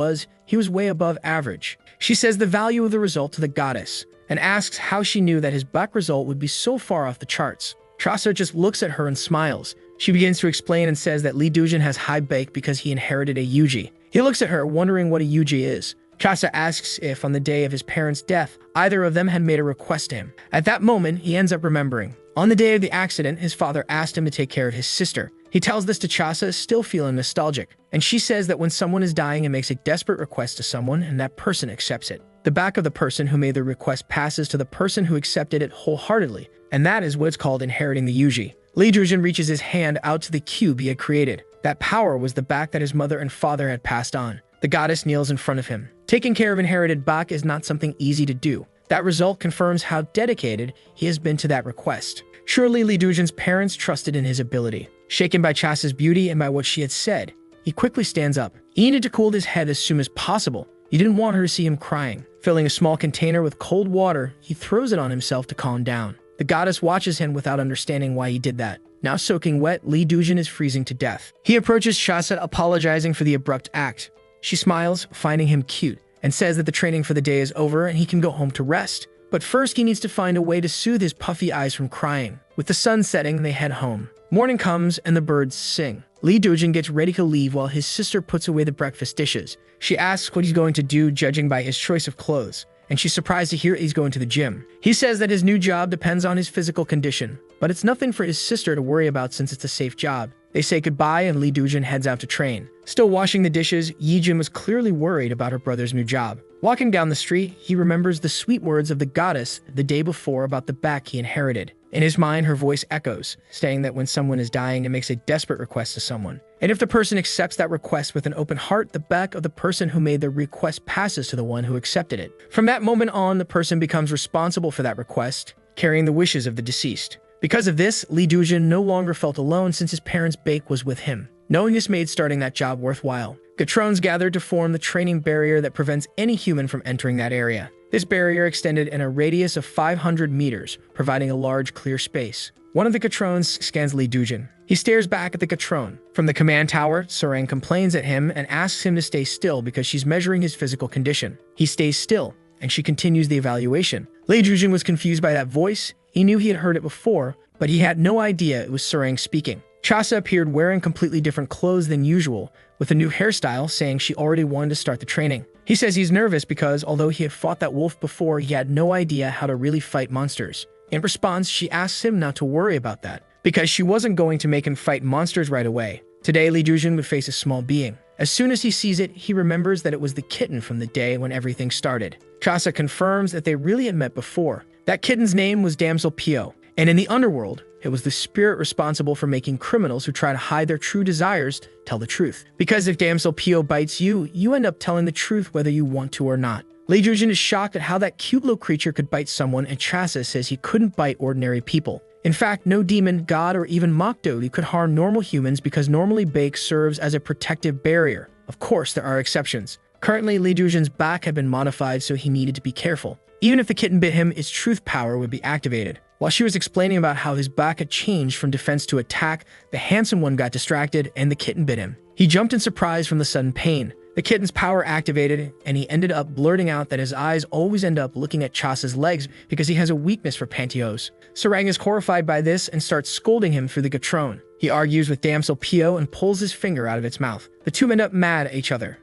he was way above average. She says the value of the result to the goddess and asks how she knew that his back result would be so far off the charts. Chasa just looks at her and smiles. She begins to explain and says that Lee Dujin has high bake because he inherited a Yuji. He looks at her, wondering what a Yuji is. Chasa asks if, on the day of his parents' death, either of them had made a request to him. At that moment, he ends up remembering. On the day of the accident, his father asked him to take care of his sister. He tells this to Chasa, still feeling nostalgic, and she says that when someone is dying and makes a desperate request to someone, and that person accepts it, the back of the person who made the request passes to the person who accepted it wholeheartedly, and that is what's called inheriting the Yuji. Lee Dujin reaches his hand out to the cube he had created. That power was the back that his mother and father had passed on. The goddess kneels in front of him. Taking care of inherited back is not something easy to do. That result confirms how dedicated he has been to that request. Surely Lee Dujin's parents trusted in his ability. Shaken by Chasa's beauty and by what she had said, he quickly stands up. He needed to cool his head as soon as possible. He didn't want her to see him crying. Filling a small container with cold water, he throws it on himself to calm down. The goddess watches him without understanding why he did that. Now soaking wet, Lee Dujin is freezing to death. He approaches Chasa, apologizing for the abrupt act. She smiles, finding him cute, and says that the training for the day is over and he can go home to rest. But first he needs to find a way to soothe his puffy eyes from crying. With the sun setting, they head home. Morning comes and the birds sing. Lee Dujin gets ready to leave while his sister puts away the breakfast dishes. She asks what he's going to do, judging by his choice of clothes, and she's surprised to hear he's going to the gym. He says that his new job depends on his physical condition, but it's nothing for his sister to worry about since it's a safe job. They say goodbye and Lee Dujin heads out to train. Still washing the dishes, Yijin was clearly worried about her brother's new job. Walking down the street, he remembers the sweet words of the goddess the day before about the back he inherited. In his mind, her voice echoes, saying that when someone is dying, it makes a desperate request to someone. And if the person accepts that request with an open heart, the back of the person who made the request passes to the one who accepted it. From that moment on, the person becomes responsible for that request, carrying the wishes of the deceased. Because of this, Lee Dujin no longer felt alone since his parents' bake was with him. Knowing this made starting that job worthwhile. Gatrones gathered to form the training barrier that prevents any human from entering that area. This barrier extended in a radius of 500 meters, providing a large clear space. One of the Gatrones scans Lee Dujin. He stares back at the Gatrone. From the command tower, Sarang complains at him and asks him to stay still because she's measuring his physical condition. He stays still, and she continues the evaluation. Lee Dujin was confused by that voice. He knew he had heard it before, but he had no idea it was Sarang speaking. Chasa appeared wearing completely different clothes than usual, with a new hairstyle, saying she already wanted to start the training. He says he's nervous because, although he had fought that wolf before, he had no idea how to really fight monsters. In response, she asks him not to worry about that, because she wasn't going to make him fight monsters right away. Today, Lee Dujin would face a small being. As soon as he sees it, he remembers that it was the kitten from the day when everything started. Chasa confirms that they really had met before. That kitten's name was Damsel Pio, and in the underworld, it was the spirit responsible for making criminals who try to hide their true desires tell the truth. Because if Damsel Pio bites you, you end up telling the truth whether you want to or not. Lee Dujin is shocked at how that cute little creature could bite someone, and Chasa says he couldn't bite ordinary people. In fact, no demon, god, or even Mokdodi could harm normal humans because normally bake serves as a protective barrier. Of course, there are exceptions. Currently, Lee Dujin's back had been modified, so he needed to be careful. Even if the kitten bit him, its truth power would be activated. While she was explaining about how his back had changed from defense to attack, the handsome one got distracted and the kitten bit him. He jumped in surprise from the sudden pain. The kitten's power activated, and he ended up blurting out that his eyes always end up looking at Chasa's legs because he has a weakness for pantyhose. Sarang is horrified by this and starts scolding him through the Gatrone. He argues with Damsel Pio and pulls his finger out of its mouth. The two end up mad at each other.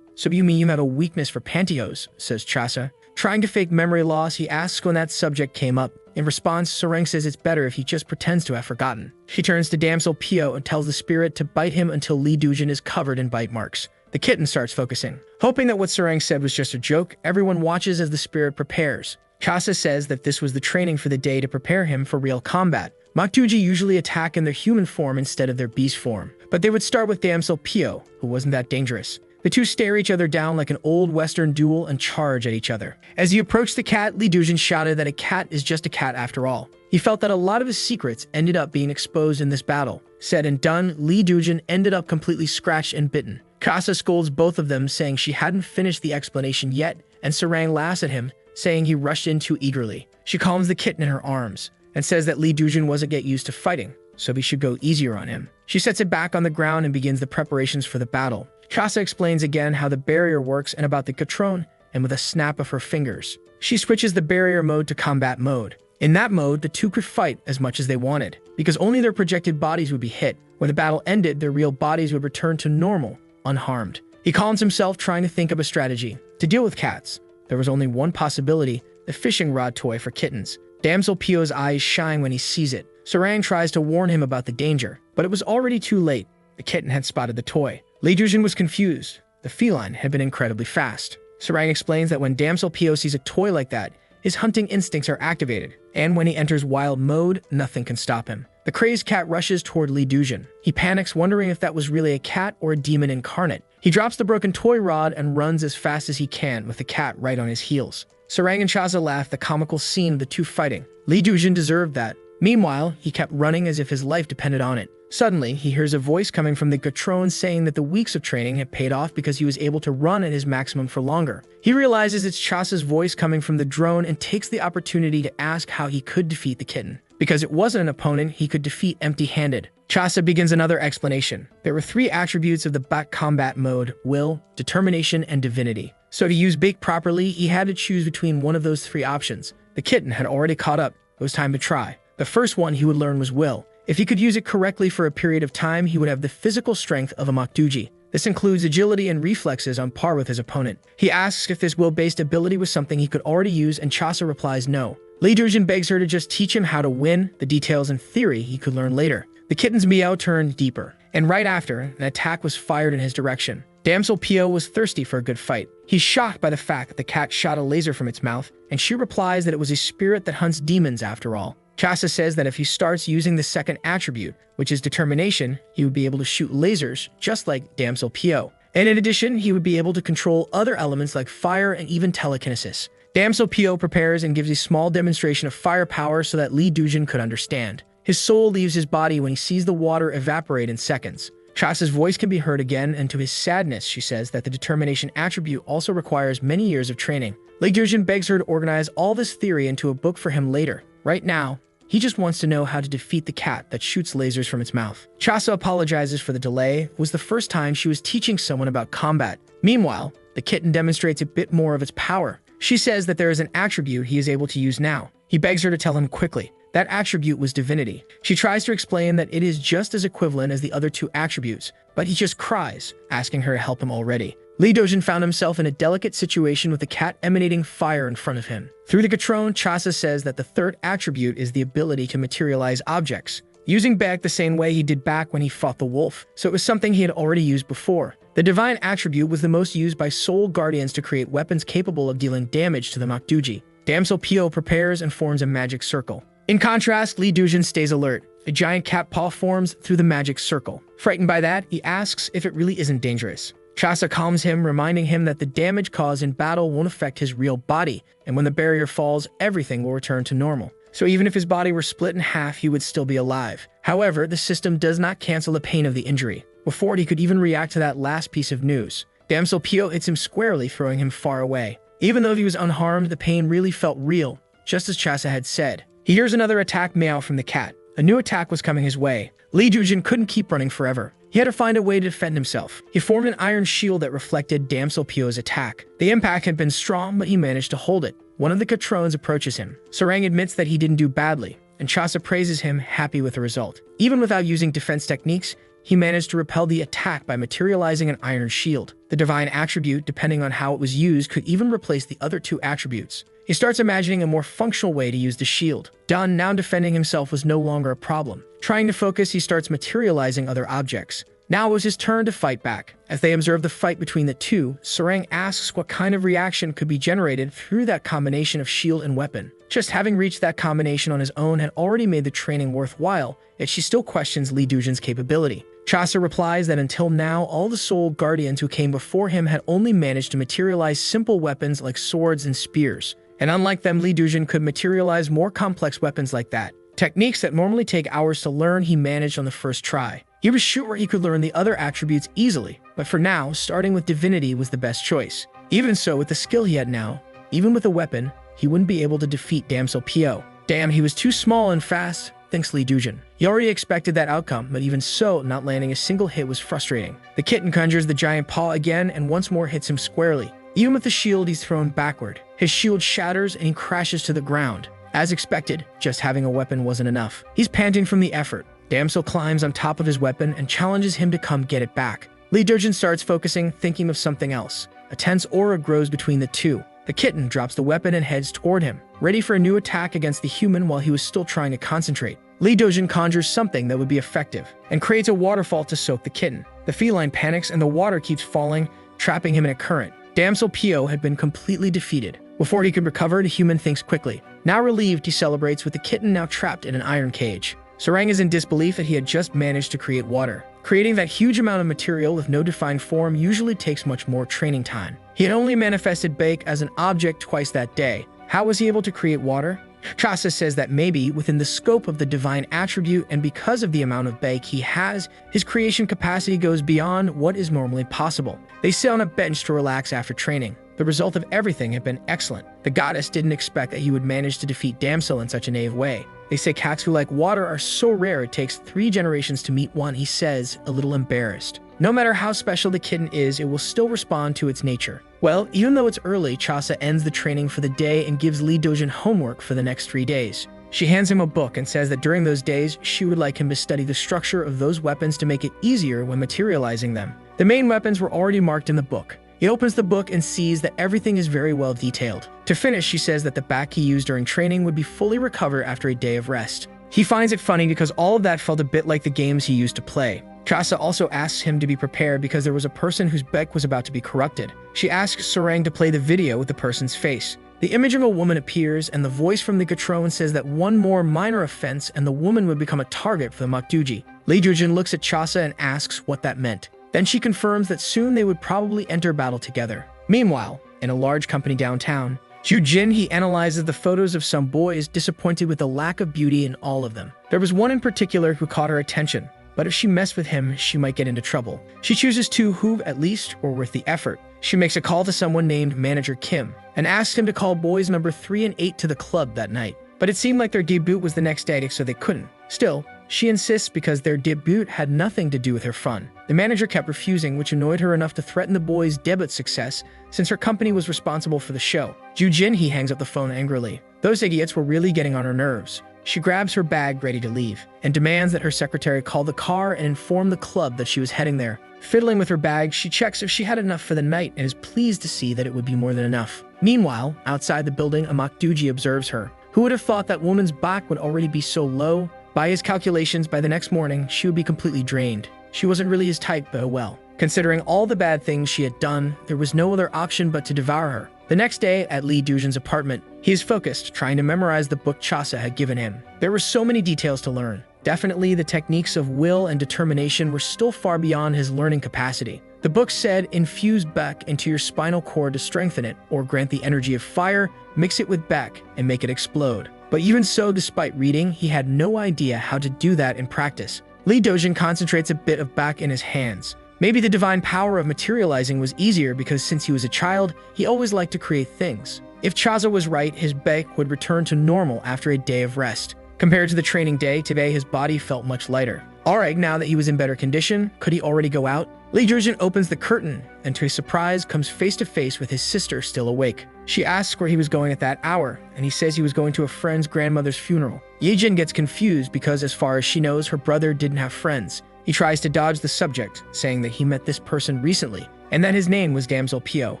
"So you mean you have a weakness for pantyhose?" says Chasa. Trying to fake memory loss, he asks when that subject came up. In response, Sarang says it's better if he just pretends to have forgotten. She turns to Damsel Pio and tells the spirit to bite him until Lee Dujin is covered in bite marks. The kitten starts focusing. Hoping that what Sarang said was just a joke, everyone watches as the spirit prepares. Chasa says that this was the training for the day to prepare him for real combat. Maktuji usually attack in their human form instead of their beast form, but they would start with Damsel Pio, who wasn't that dangerous. The two stare each other down like an old Western duel and charge at each other. As he approached the cat, Lee Dujin shouted that a cat is just a cat after all. He felt that a lot of his secrets ended up being exposed in this battle. Said and done, Lee Dujin ended up completely scratched and bitten. Kasa scolds both of them, saying she hadn't finished the explanation yet, and Sarang laughs at him, saying he rushed in too eagerly. She calms the kitten in her arms, and says that Lee Dujin wasn't get used to fighting, so we should go easier on him. She sets it back on the ground and begins the preparations for the battle. Chasa explains again how the barrier works and about the Catron, and with a snap of her fingers, she switches the barrier mode to combat mode. In that mode, the two could fight as much as they wanted, because only their projected bodies would be hit. When the battle ended, their real bodies would return to normal, unharmed. He calms himself, trying to think of a strategy. To deal with cats, there was only one possibility, the fishing rod toy for kittens. Damsel Pio's eyes shine when he sees it. Sarang tries to warn him about the danger, but it was already too late. The kitten had spotted the toy. Lee Dujin was confused. The feline had been incredibly fast. Sarang explains that when Damsel Pio sees a toy like that, his hunting instincts are activated, and when he enters wild mode, nothing can stop him. The crazed cat rushes toward Lee Dujin. He panics, wondering if that was really a cat or a demon incarnate. He drops the broken toy rod and runs as fast as he can, with the cat right on his heels. Sarang and Chasa laugh at the comical scene of the two fighting. Lee Dujin deserved that. Meanwhile, he kept running as if his life depended on it. Suddenly, he hears a voice coming from the Catron saying that the weeks of training had paid off because he was able to run at his maximum for longer. He realizes it's Chasa's voice coming from the drone and takes the opportunity to ask how he could defeat the kitten. Because it wasn't an opponent he could defeat empty-handed. Chasa begins another explanation. There were 3 attributes of the back combat mode: will, determination, and divinity. So to use Bake properly, he had to choose between one of those 3 options. The kitten had already caught up. It was time to try. The first one he would learn was will. If he could use it correctly for a period of time, he would have the physical strength of a Maktuji. This includes agility and reflexes on par with his opponent. He asks if this will-based ability was something he could already use, and Chasa replies no. Lee Dujin begs her to just teach him how to win. The details and theory he could learn later. The kitten's meow turned deeper, and right after, an attack was fired in his direction. Damsel Pio was thirsty for a good fight. He's shocked by the fact that the cat shot a laser from its mouth, and she replies that it was a spirit that hunts demons after all. Chasa says that if he starts using the second attribute, which is determination, he would be able to shoot lasers just like Damsel Pio. And in addition, he would be able to control other elements like fire and even telekinesis. Damsel Pio prepares and gives a small demonstration of firepower so that Lee Dujin could understand. His soul leaves his body when he sees the water evaporate in seconds. Chasa's voice can be heard again, and to his sadness, she says that the determination attribute also requires many years of training. Lee Dujin begs her to organize all this theory into a book for him later. Right now, he just wants to know how to defeat the cat that shoots lasers from its mouth. Chasa apologizes for the delay. It was the first time she was teaching someone about combat. Meanwhile, the kitten demonstrates a bit more of its power. She says that there is an attribute he is able to use now. He begs her to tell him quickly. That attribute was divinity. She tries to explain that it is just as equivalent as the other 2 attributes, but he just cries, asking her to help him already. Lee Dujin found himself in a delicate situation with the cat emanating fire in front of him. Through the Catron, Chasa says that the 3rd attribute is the ability to materialize objects, using Beck the same way he did back when he fought the wolf, so it was something he had already used before. The divine attribute was the most used by soul guardians to create weapons capable of dealing damage to the Maktuji. Damsel Pio prepares and forms a magic circle. In contrast, Lee Dujin stays alert. A giant cat paw forms through the magic circle. Frightened by that, he asks if it really isn't dangerous. Chasa calms him, reminding him that the damage caused in battle won't affect his real body, and when the barrier falls, everything will return to normal. So even if his body were split in half, he would still be alive. However, the system does not cancel the pain of the injury. Before he could even react to that last piece of news, Damsel Pio hits him squarely, throwing him far away. Even though he was unharmed, the pain really felt real, just as Chasa had said. He hears another attack meow from the cat. A new attack was coming his way. Lee Dujin couldn't keep running forever. He had to find a way to defend himself. He formed an iron shield that reflected Damsel Pio's attack. The impact had been strong, but he managed to hold it. One of the Catrons approaches him. Sarang admits that he didn't do badly, and Chasa praises him, happy with the result. Even without using defense techniques, he managed to repel the attack by materializing an iron shield. The divine attribute, depending on how it was used, could even replace the other two attributes. He starts imagining a more functional way to use the shield. Done, now defending himself was no longer a problem. Trying to focus, he starts materializing other objects. Now it was his turn to fight back. As they observe the fight between the two, Sarang asks what kind of reaction could be generated through that combination of shield and weapon. Just having reached that combination on his own had already made the training worthwhile, yet she still questions Lee Dojin's capability. Chasa replies that until now, all the Soul Guardians who came before him had only managed to materialize simple weapons like swords and spears. And unlike them, Lee Dojin could materialize more complex weapons like that. Techniques that normally take hours to learn, he managed on the first try. He was sure he could learn the other attributes easily, but for now, starting with divinity was the best choice. Even so, with the skill he had now, even with a weapon, he wouldn't be able to defeat Damsel Pio. Damn, he was too small and fast, thinks Lee Dojin. He already expected that outcome, but even so, not landing a single hit was frustrating. The kitten conjures the giant paw again and once more hits him squarely. Even with the shield, he's thrown backward. His shield shatters and he crashes to the ground. As expected, just having a weapon wasn't enough. He's panting from the effort. Damsel climbs on top of his weapon and challenges him to come get it back. Lee Dojin starts focusing, thinking of something else. A tense aura grows between the two. The kitten drops the weapon and heads toward him, ready for a new attack against the human while he was still trying to concentrate. Lee Dojin conjures something that would be effective, and creates a waterfall to soak the kitten. The feline panics and the water keeps falling, trapping him in a current. Damsel Pio had been completely defeated. Before he could recover, the human thinks quickly. Now relieved, he celebrates with the kitten now trapped in an iron cage. Sarang is in disbelief that he had just managed to create water. Creating that huge amount of material with no defined form usually takes much more training time. He had only manifested Bake as an object twice that day. How was he able to create water? Chasa says that maybe within the scope of the divine attribute and because of the amount of Bake he has, his creation capacity goes beyond what is normally possible. They sit on a bench to relax after training. The result of everything had been excellent. The goddess didn't expect that he would manage to defeat Damsel in such a naive way. They say cats who like water are so rare it takes 3 generations to meet one, he says, a little embarrassed. No matter how special the kitten is, it will still respond to its nature. Well, even though it's early, Chasa ends the training for the day and gives Lee Dojin homework for the next 3 days. She hands him a book and says that during those days, she would like him to study the structure of those weapons to make it easier when materializing them. The main weapons were already marked in the book. He opens the book and sees that everything is very well detailed. To finish, she says that the back he used during training would be fully recovered after a day of rest. He finds it funny because all of that felt a bit like the games he used to play. Chasa also asks him to be prepared because there was a person whose Beck was about to be corrupted. She asks Sarang to play the video with the person's face. The image of a woman appears and the voice from the Gatron says that one more minor offense and the woman would become a target for the Makduji. Lee Dojin looks at Chasa and asks what that meant. Then she confirms that soon they would probably enter battle together. Meanwhile, in a large company downtown, Jin he analyzes the photos of some boys, disappointed with the lack of beauty in all of them. There was one in particular who caught her attention, but if she messed with him, she might get into trouble. She chooses 2 who, at least, were worth the effort. She makes a call to someone named Manager Kim, and asks him to call boys number 3 and 8 to the club that night. But it seemed like their debut was the next day, so they couldn't. Still, she insists because their debut had nothing to do with her fun. The manager kept refusing, which annoyed her enough to threaten the boys' debut success since her company was responsible for the show. Jin he hangs up the phone angrily. Those idiots were really getting on her nerves. She grabs her bag ready to leave and demands that her secretary call the car and inform the club that she was heading there. Fiddling with her bag, she checks if she had enough for the night and is pleased to see that it would be more than enough. Meanwhile, outside the building, a Makduji observes her. Who would have thought that woman's back would already be so low? By his calculations, by the next morning, she would be completely drained. She wasn't really his type, but oh well. Considering all the bad things she had done, there was no other option but to devour her. The next day, at Lee Dojin's apartment, he is focused, trying to memorize the book Chasa had given him. There were so many details to learn. Definitely, the techniques of will and determination were still far beyond his learning capacity. The book said, infuse Beck into your spinal cord to strengthen it, or grant the energy of fire, mix it with Beck, and make it explode. But even so, despite reading, he had no idea how to do that in practice. Lee Dojin concentrates a bit of Beck in his hands. Maybe the divine power of materializing was easier because since he was a child, he always liked to create things. If Chasa was right, his Beck would return to normal after a day of rest. Compared to the training day, today his body felt much lighter. Alright, now that he was in better condition, could he already go out? Lee Dojin opens the curtain and to his surprise comes face to face with his sister still awake. She asks where he was going at that hour, and he says he was going to a friend's grandmother's funeral. Yejin gets confused because as far as she knows, her brother didn't have friends. He tries to dodge the subject, saying that he met this person recently, and that his name was Damsel Pio.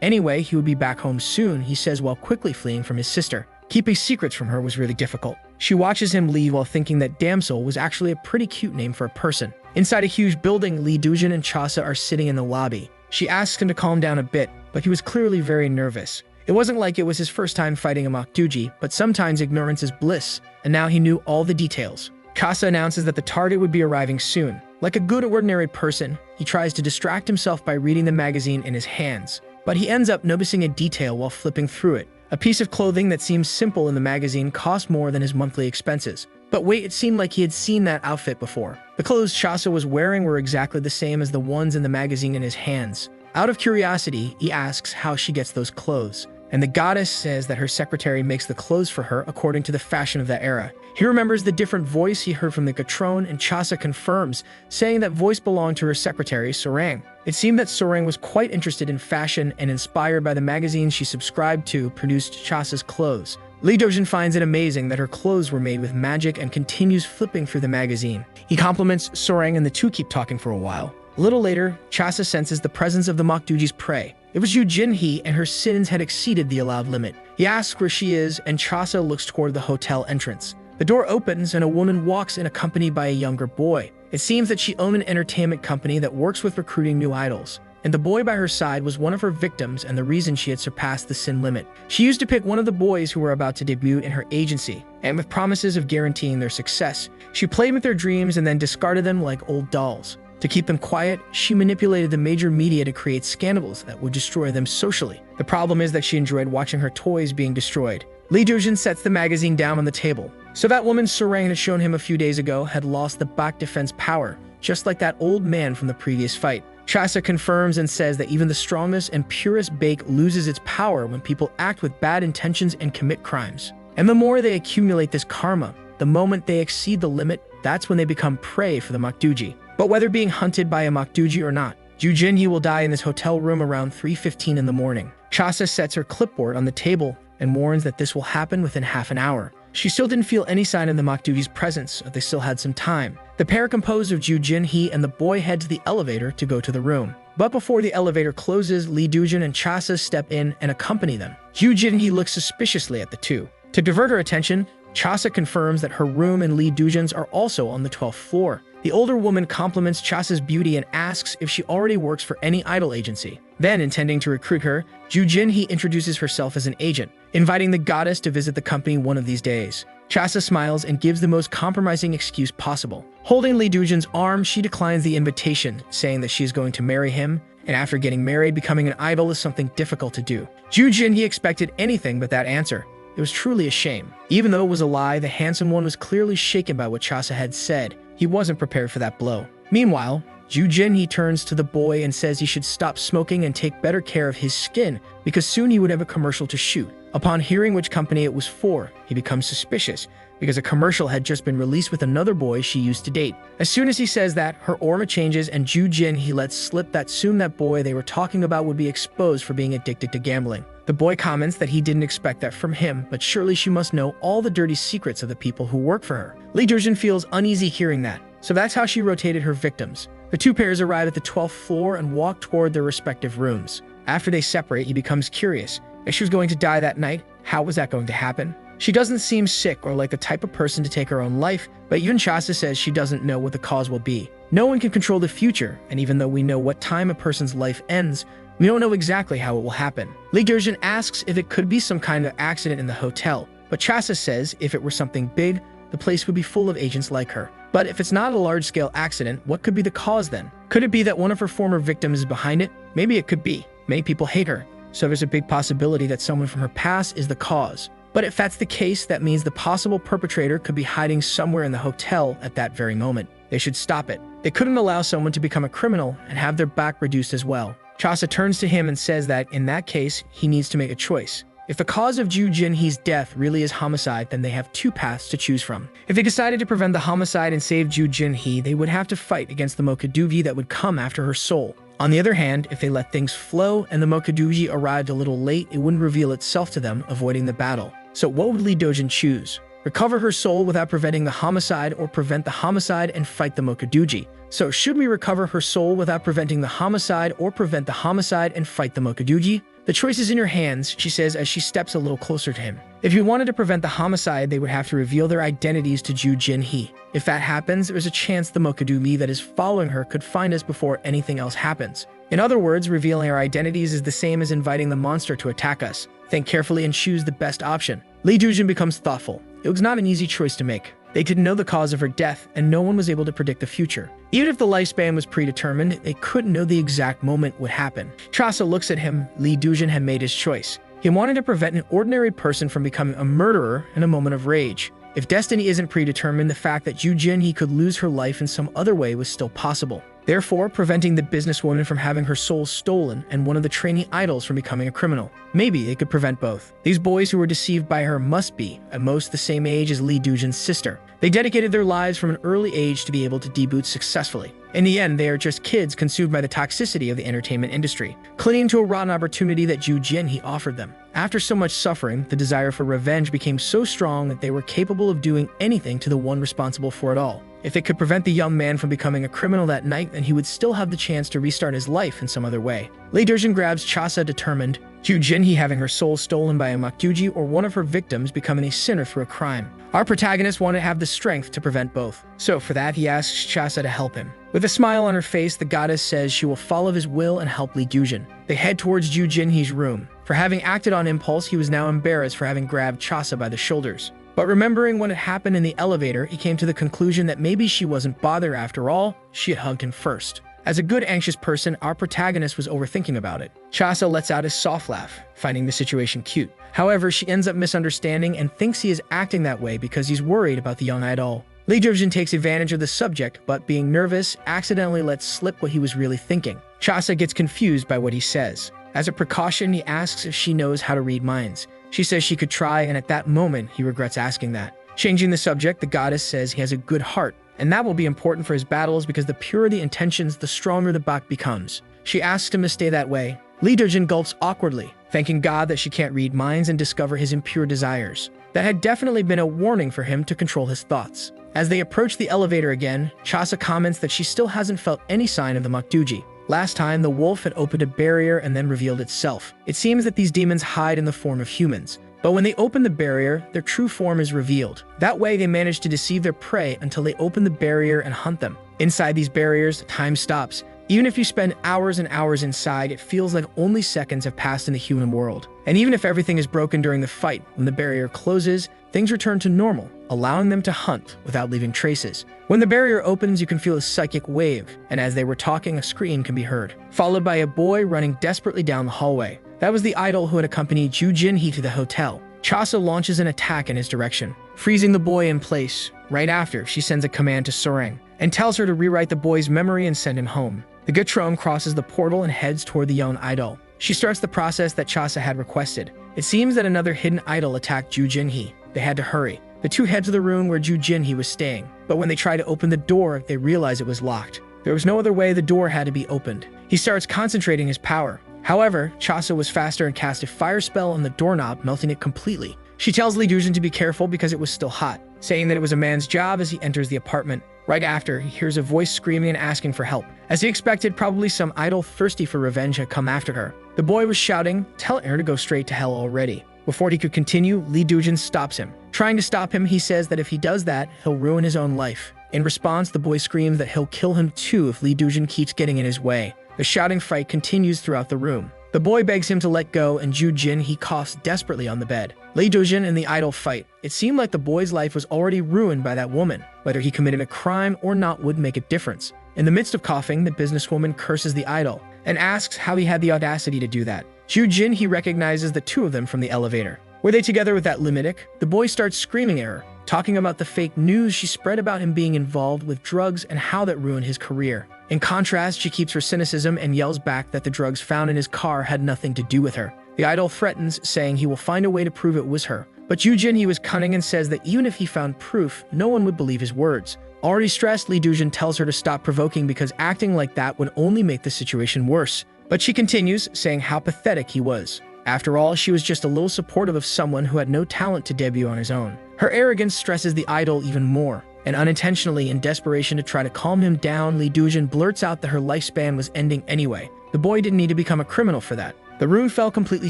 Anyway, he would be back home soon, he says while quickly fleeing from his sister. Keeping secrets from her was really difficult. She watches him leave while thinking that Damsel was actually a pretty cute name for a person. Inside a huge building, Lee Dojin and Chasa are sitting in the lobby. She asks him to calm down a bit, but he was clearly very nervous. It wasn't like it was his first time fighting a Makduji, but sometimes ignorance is bliss, and now he knew all the details. Chasa announces that the target would be arriving soon. Like a good ordinary person, he tries to distract himself by reading the magazine in his hands, but he ends up noticing a detail while flipping through it. A piece of clothing that seems simple in the magazine cost more than his monthly expenses. But wait, it seemed like he had seen that outfit before. The clothes Chasa was wearing were exactly the same as the ones in the magazine in his hands. Out of curiosity, he asks how she gets those clothes, and the goddess says that her secretary makes the clothes for her according to the fashion of that era. He remembers the different voice he heard from the Gatron, and Chasa confirms, saying that voice belonged to her secretary, Sorang. It seemed that Sorang was quite interested in fashion and inspired by the magazine she subscribed to produced Chasa's clothes. Lee Dojin finds it amazing that her clothes were made with magic and continues flipping through the magazine. He compliments Sorang and the two keep talking for a while. A little later, Chasa senses the presence of the Makduji's prey. It was Yu Jinhee, and her sins had exceeded the allowed limit. He asks where she is, and Chasa looks toward the hotel entrance. The door opens, and a woman walks in accompanied by a younger boy. It seems that she owned an entertainment company that works with recruiting new idols, and the boy by her side was one of her victims and the reason she had surpassed the sin limit. She used to pick one of the boys who were about to debut in her agency, and with promises of guaranteeing their success, she played with their dreams and then discarded them like old dolls. To keep them quiet, she manipulated the major media to create scandals that would destroy them socially. The problem is that she enjoyed watching her toys being destroyed. Lee Dojin sets the magazine down on the table. So that woman Sorang had shown him a few days ago had lost the back defense power, just like that old man from the previous fight. Chasa confirms and says that even the strongest and purest bake loses its power when people act with bad intentions and commit crimes. And the more they accumulate this karma, the moment they exceed the limit, that's when they become prey for the Makduji. But whether being hunted by a Makduji or not, Yu Jinhee will die in this hotel room around 3:15 in the morning. Chasa sets her clipboard on the table and warns that this will happen within half an hour. She still didn't feel any sign of the Makduji's presence, they still had some time. The pair composed of Yu Jinhee and the boy head to the elevator to go to the room. But before the elevator closes, Lee Dojin and Chasa step in and accompany them. Yu Jinhee looks suspiciously at the two. To divert her attention, Chasa confirms that her room and Lee Dojin's are also on the 12th floor. The older woman compliments Chasa's beauty and asks if she already works for any idol agency. Then, intending to recruit her, Yu Jinhee introduces herself as an agent, inviting the goddess to visit the company one of these days. Chasa smiles and gives the most compromising excuse possible. Holding Lee Dojin's arm, she declines the invitation, saying that she is going to marry him, and after getting married, becoming an idol is something difficult to do. Yu Jinhee expected anything but that answer. It was truly a shame. Even though it was a lie, the handsome one was clearly shaken by what Chasa had said. He wasn't prepared for that blow. Meanwhile, Yu Jinhee turns to the boy and says he should stop smoking and take better care of his skin because soon he would have a commercial to shoot. Upon hearing which company it was for, he becomes suspicious because a commercial had just been released with another boy she used to date. As soon as he says that, her aura changes and Yu Jinhee lets slip that soon that boy they were talking about would be exposed for being addicted to gambling. The boy comments that he didn't expect that from him, but surely she must know all the dirty secrets of the people who work for her. Lee Dojin feels uneasy hearing that, so that's how she rotated her victims. The two pairs arrive at the 12th floor and walk toward their respective rooms. After they separate, he becomes curious. If she was going to die that night, how was that going to happen? She doesn't seem sick or like the type of person to take her own life, but even Chasa says she doesn't know what the cause will be. No one can control the future, and even though we know what time a person's life ends, we don't know exactly how it will happen. Lee Dojin asks if it could be some kind of accident in the hotel, but Chasa says if it were something big, the place would be full of agents like her. But if it's not a large-scale accident, what could be the cause then? Could it be that one of her former victims is behind it? Maybe it could be. Many people hate her, so there's a big possibility that someone from her past is the cause. But if that's the case, that means the possible perpetrator could be hiding somewhere in the hotel at that very moment. They should stop it. They couldn't allow someone to become a criminal and have their back reduced as well. Chasa turns to him and says that, in that case, he needs to make a choice. If the cause of Yu Jinhee's death really is homicide, then they have two paths to choose from. If they decided to prevent the homicide and save Yu Jinhee, they would have to fight against the Mokadugi that would come after her soul. On the other hand, if they let things flow and the Mokadugi arrived a little late, it wouldn't reveal itself to them, avoiding the battle. So what would Lee Dojin choose? Recover her soul without preventing the homicide, or prevent the homicide and fight the Mokadugi? So should we recover her soul without preventing the homicide, or prevent the homicide and fight the Mokaduji? The choice is in your hands, she says as she steps a little closer to him. If you wanted to prevent the homicide, they would have to reveal their identities to Ju Jinhee. If that happens, there's a chance the Mokaduji that is following her could find us before anything else happens. In other words, revealing our identities is the same as inviting the monster to attack us. Think carefully and choose the best option. Li Dujin becomes thoughtful. It was not an easy choice to make. They didn't know the cause of her death, and no one was able to predict the future. Even if the lifespan was predetermined, they couldn't know the exact moment would happen. Chasa looks at him. Li Dujin had made his choice. He wanted to prevent an ordinary person from becoming a murderer in a moment of rage. If destiny isn't predetermined, the fact that Ju Jinhee could lose her life in some other way was still possible. Therefore, preventing the businesswoman from having her soul stolen and one of the trainee idols from becoming a criminal. Maybe it could prevent both. These boys who were deceived by her must be, at most, the same age as Li Dujin's sister. They dedicated their lives from an early age to be able to debut successfully. In the end, they are just kids consumed by the toxicity of the entertainment industry, clinging to a rotten opportunity that Ju Jinhee offered them. After so much suffering, the desire for revenge became so strong that they were capable of doing anything to the one responsible for it all. If it could prevent the young man from becoming a criminal that night, then he would still have the chance to restart his life in some other way. Li Dujin grabs Chasa, determined. Ju Jinhee having her soul stolen by a Mokaduji, or one of her victims becoming a sinner through a crime. Our protagonist wanted to have the strength to prevent both. So for that, he asks Chasa to help him. With a smile on her face, the goddess says she will follow his will and help Li Dujin. They head towards Ju Jinhee's room. For having acted on impulse, he was now embarrassed for having grabbed Chasa by the shoulders. But remembering what had happened in the elevator, he came to the conclusion that maybe she wasn't bothered after all. She had hugged him first. As a good anxious person, our protagonist was overthinking about it. Chasa lets out a soft laugh, finding the situation cute. However, she ends up misunderstanding and thinks he is acting that way because he's worried about the young idol. Li Dujin takes advantage of the subject, but being nervous, accidentally lets slip what he was really thinking. Chasa gets confused by what he says. As a precaution, he asks if she knows how to read minds. She says she could try, and at that moment, he regrets asking that. Changing the subject, the goddess says he has a good heart, and that will be important for his battles because the purer the intentions, the stronger the bak becomes. She asks him to stay that way. Li Dujin gulps awkwardly, thanking God that she can't read minds and discover his impure desires. That had definitely been a warning for him to control his thoughts. As they approach the elevator again, Chasa comments that she still hasn't felt any sign of the Mokaduji. Last time, the wolf had opened a barrier and then revealed itself. It seems that these demons hide in the form of humans. But when they open the barrier, their true form is revealed. That way, they manage to deceive their prey until they open the barrier and hunt them. Inside these barriers, time stops. Even if you spend hours and hours inside, it feels like only seconds have passed in the human world. And even if everything is broken during the fight, when the barrier closes, things return to normal, allowing them to hunt without leaving traces. When the barrier opens, you can feel a psychic wave, and as they were talking, a scream can be heard, followed by a boy running desperately down the hallway. That was the idol who had accompanied Ju Jinhee to the hotel. Chasa launches an attack in his direction, freezing the boy in place. Right after, she sends a command to Soreng and tells her to rewrite the boy's memory and send him home. The Gutrom crosses the portal and heads toward the young idol. She starts the process that Chasa had requested. It seems that another hidden idol attacked Ju Jinhee. They had to hurry. The two head to the room where Ju Jinhee was staying, but when they try to open the door, they realize it was locked. There was no other way, the door had to be opened. He starts concentrating his power. However, Chasa was faster and cast a fire spell on the doorknob, melting it completely. She tells Li Dujin to be careful because it was still hot, saying that it was a man's job as he enters the apartment. Right after, he hears a voice screaming and asking for help. As he expected, probably some idol thirsty for revenge had come after her. The boy was shouting, telling her to go straight to hell already. Before he could continue, Li Dujin stops him. Trying to stop him, he says that if he does that, he'll ruin his own life. In response, the boy screams that he'll kill him too if Li Dujin keeps getting in his way. The shouting fight continues throughout the room. The boy begs him to let go, and Ju Jinhee coughs desperately on the bed. Li Dujin and the idol fight. It seemed like the boy's life was already ruined by that woman. Whether he committed a crime or not would make a difference. In the midst of coughing, the businesswoman curses the idol and asks how he had the audacity to do that. Ju Jinhee recognizes the two of them from the elevator. Were they together with that lunatic? The boy starts screaming at her, talking about the fake news she spread about him being involved with drugs and how that ruined his career. In contrast, she keeps her cynicism and yells back that the drugs found in his car had nothing to do with her. The idol threatens, saying he will find a way to prove it was her. But Ju Jinhee was cunning and says that even if he found proof, no one would believe his words. Already stressed, Li Dujin tells her to stop provoking because acting like that would only make the situation worse. But she continues, saying how pathetic he was. After all, she was just a little supportive of someone who had no talent to debut on his own. Her arrogance stresses the idol even more. and unintentionally, in desperation to try to calm him down, Lee Dujin blurts out that her lifespan was ending anyway. The boy didn't need to become a criminal for that. The room fell completely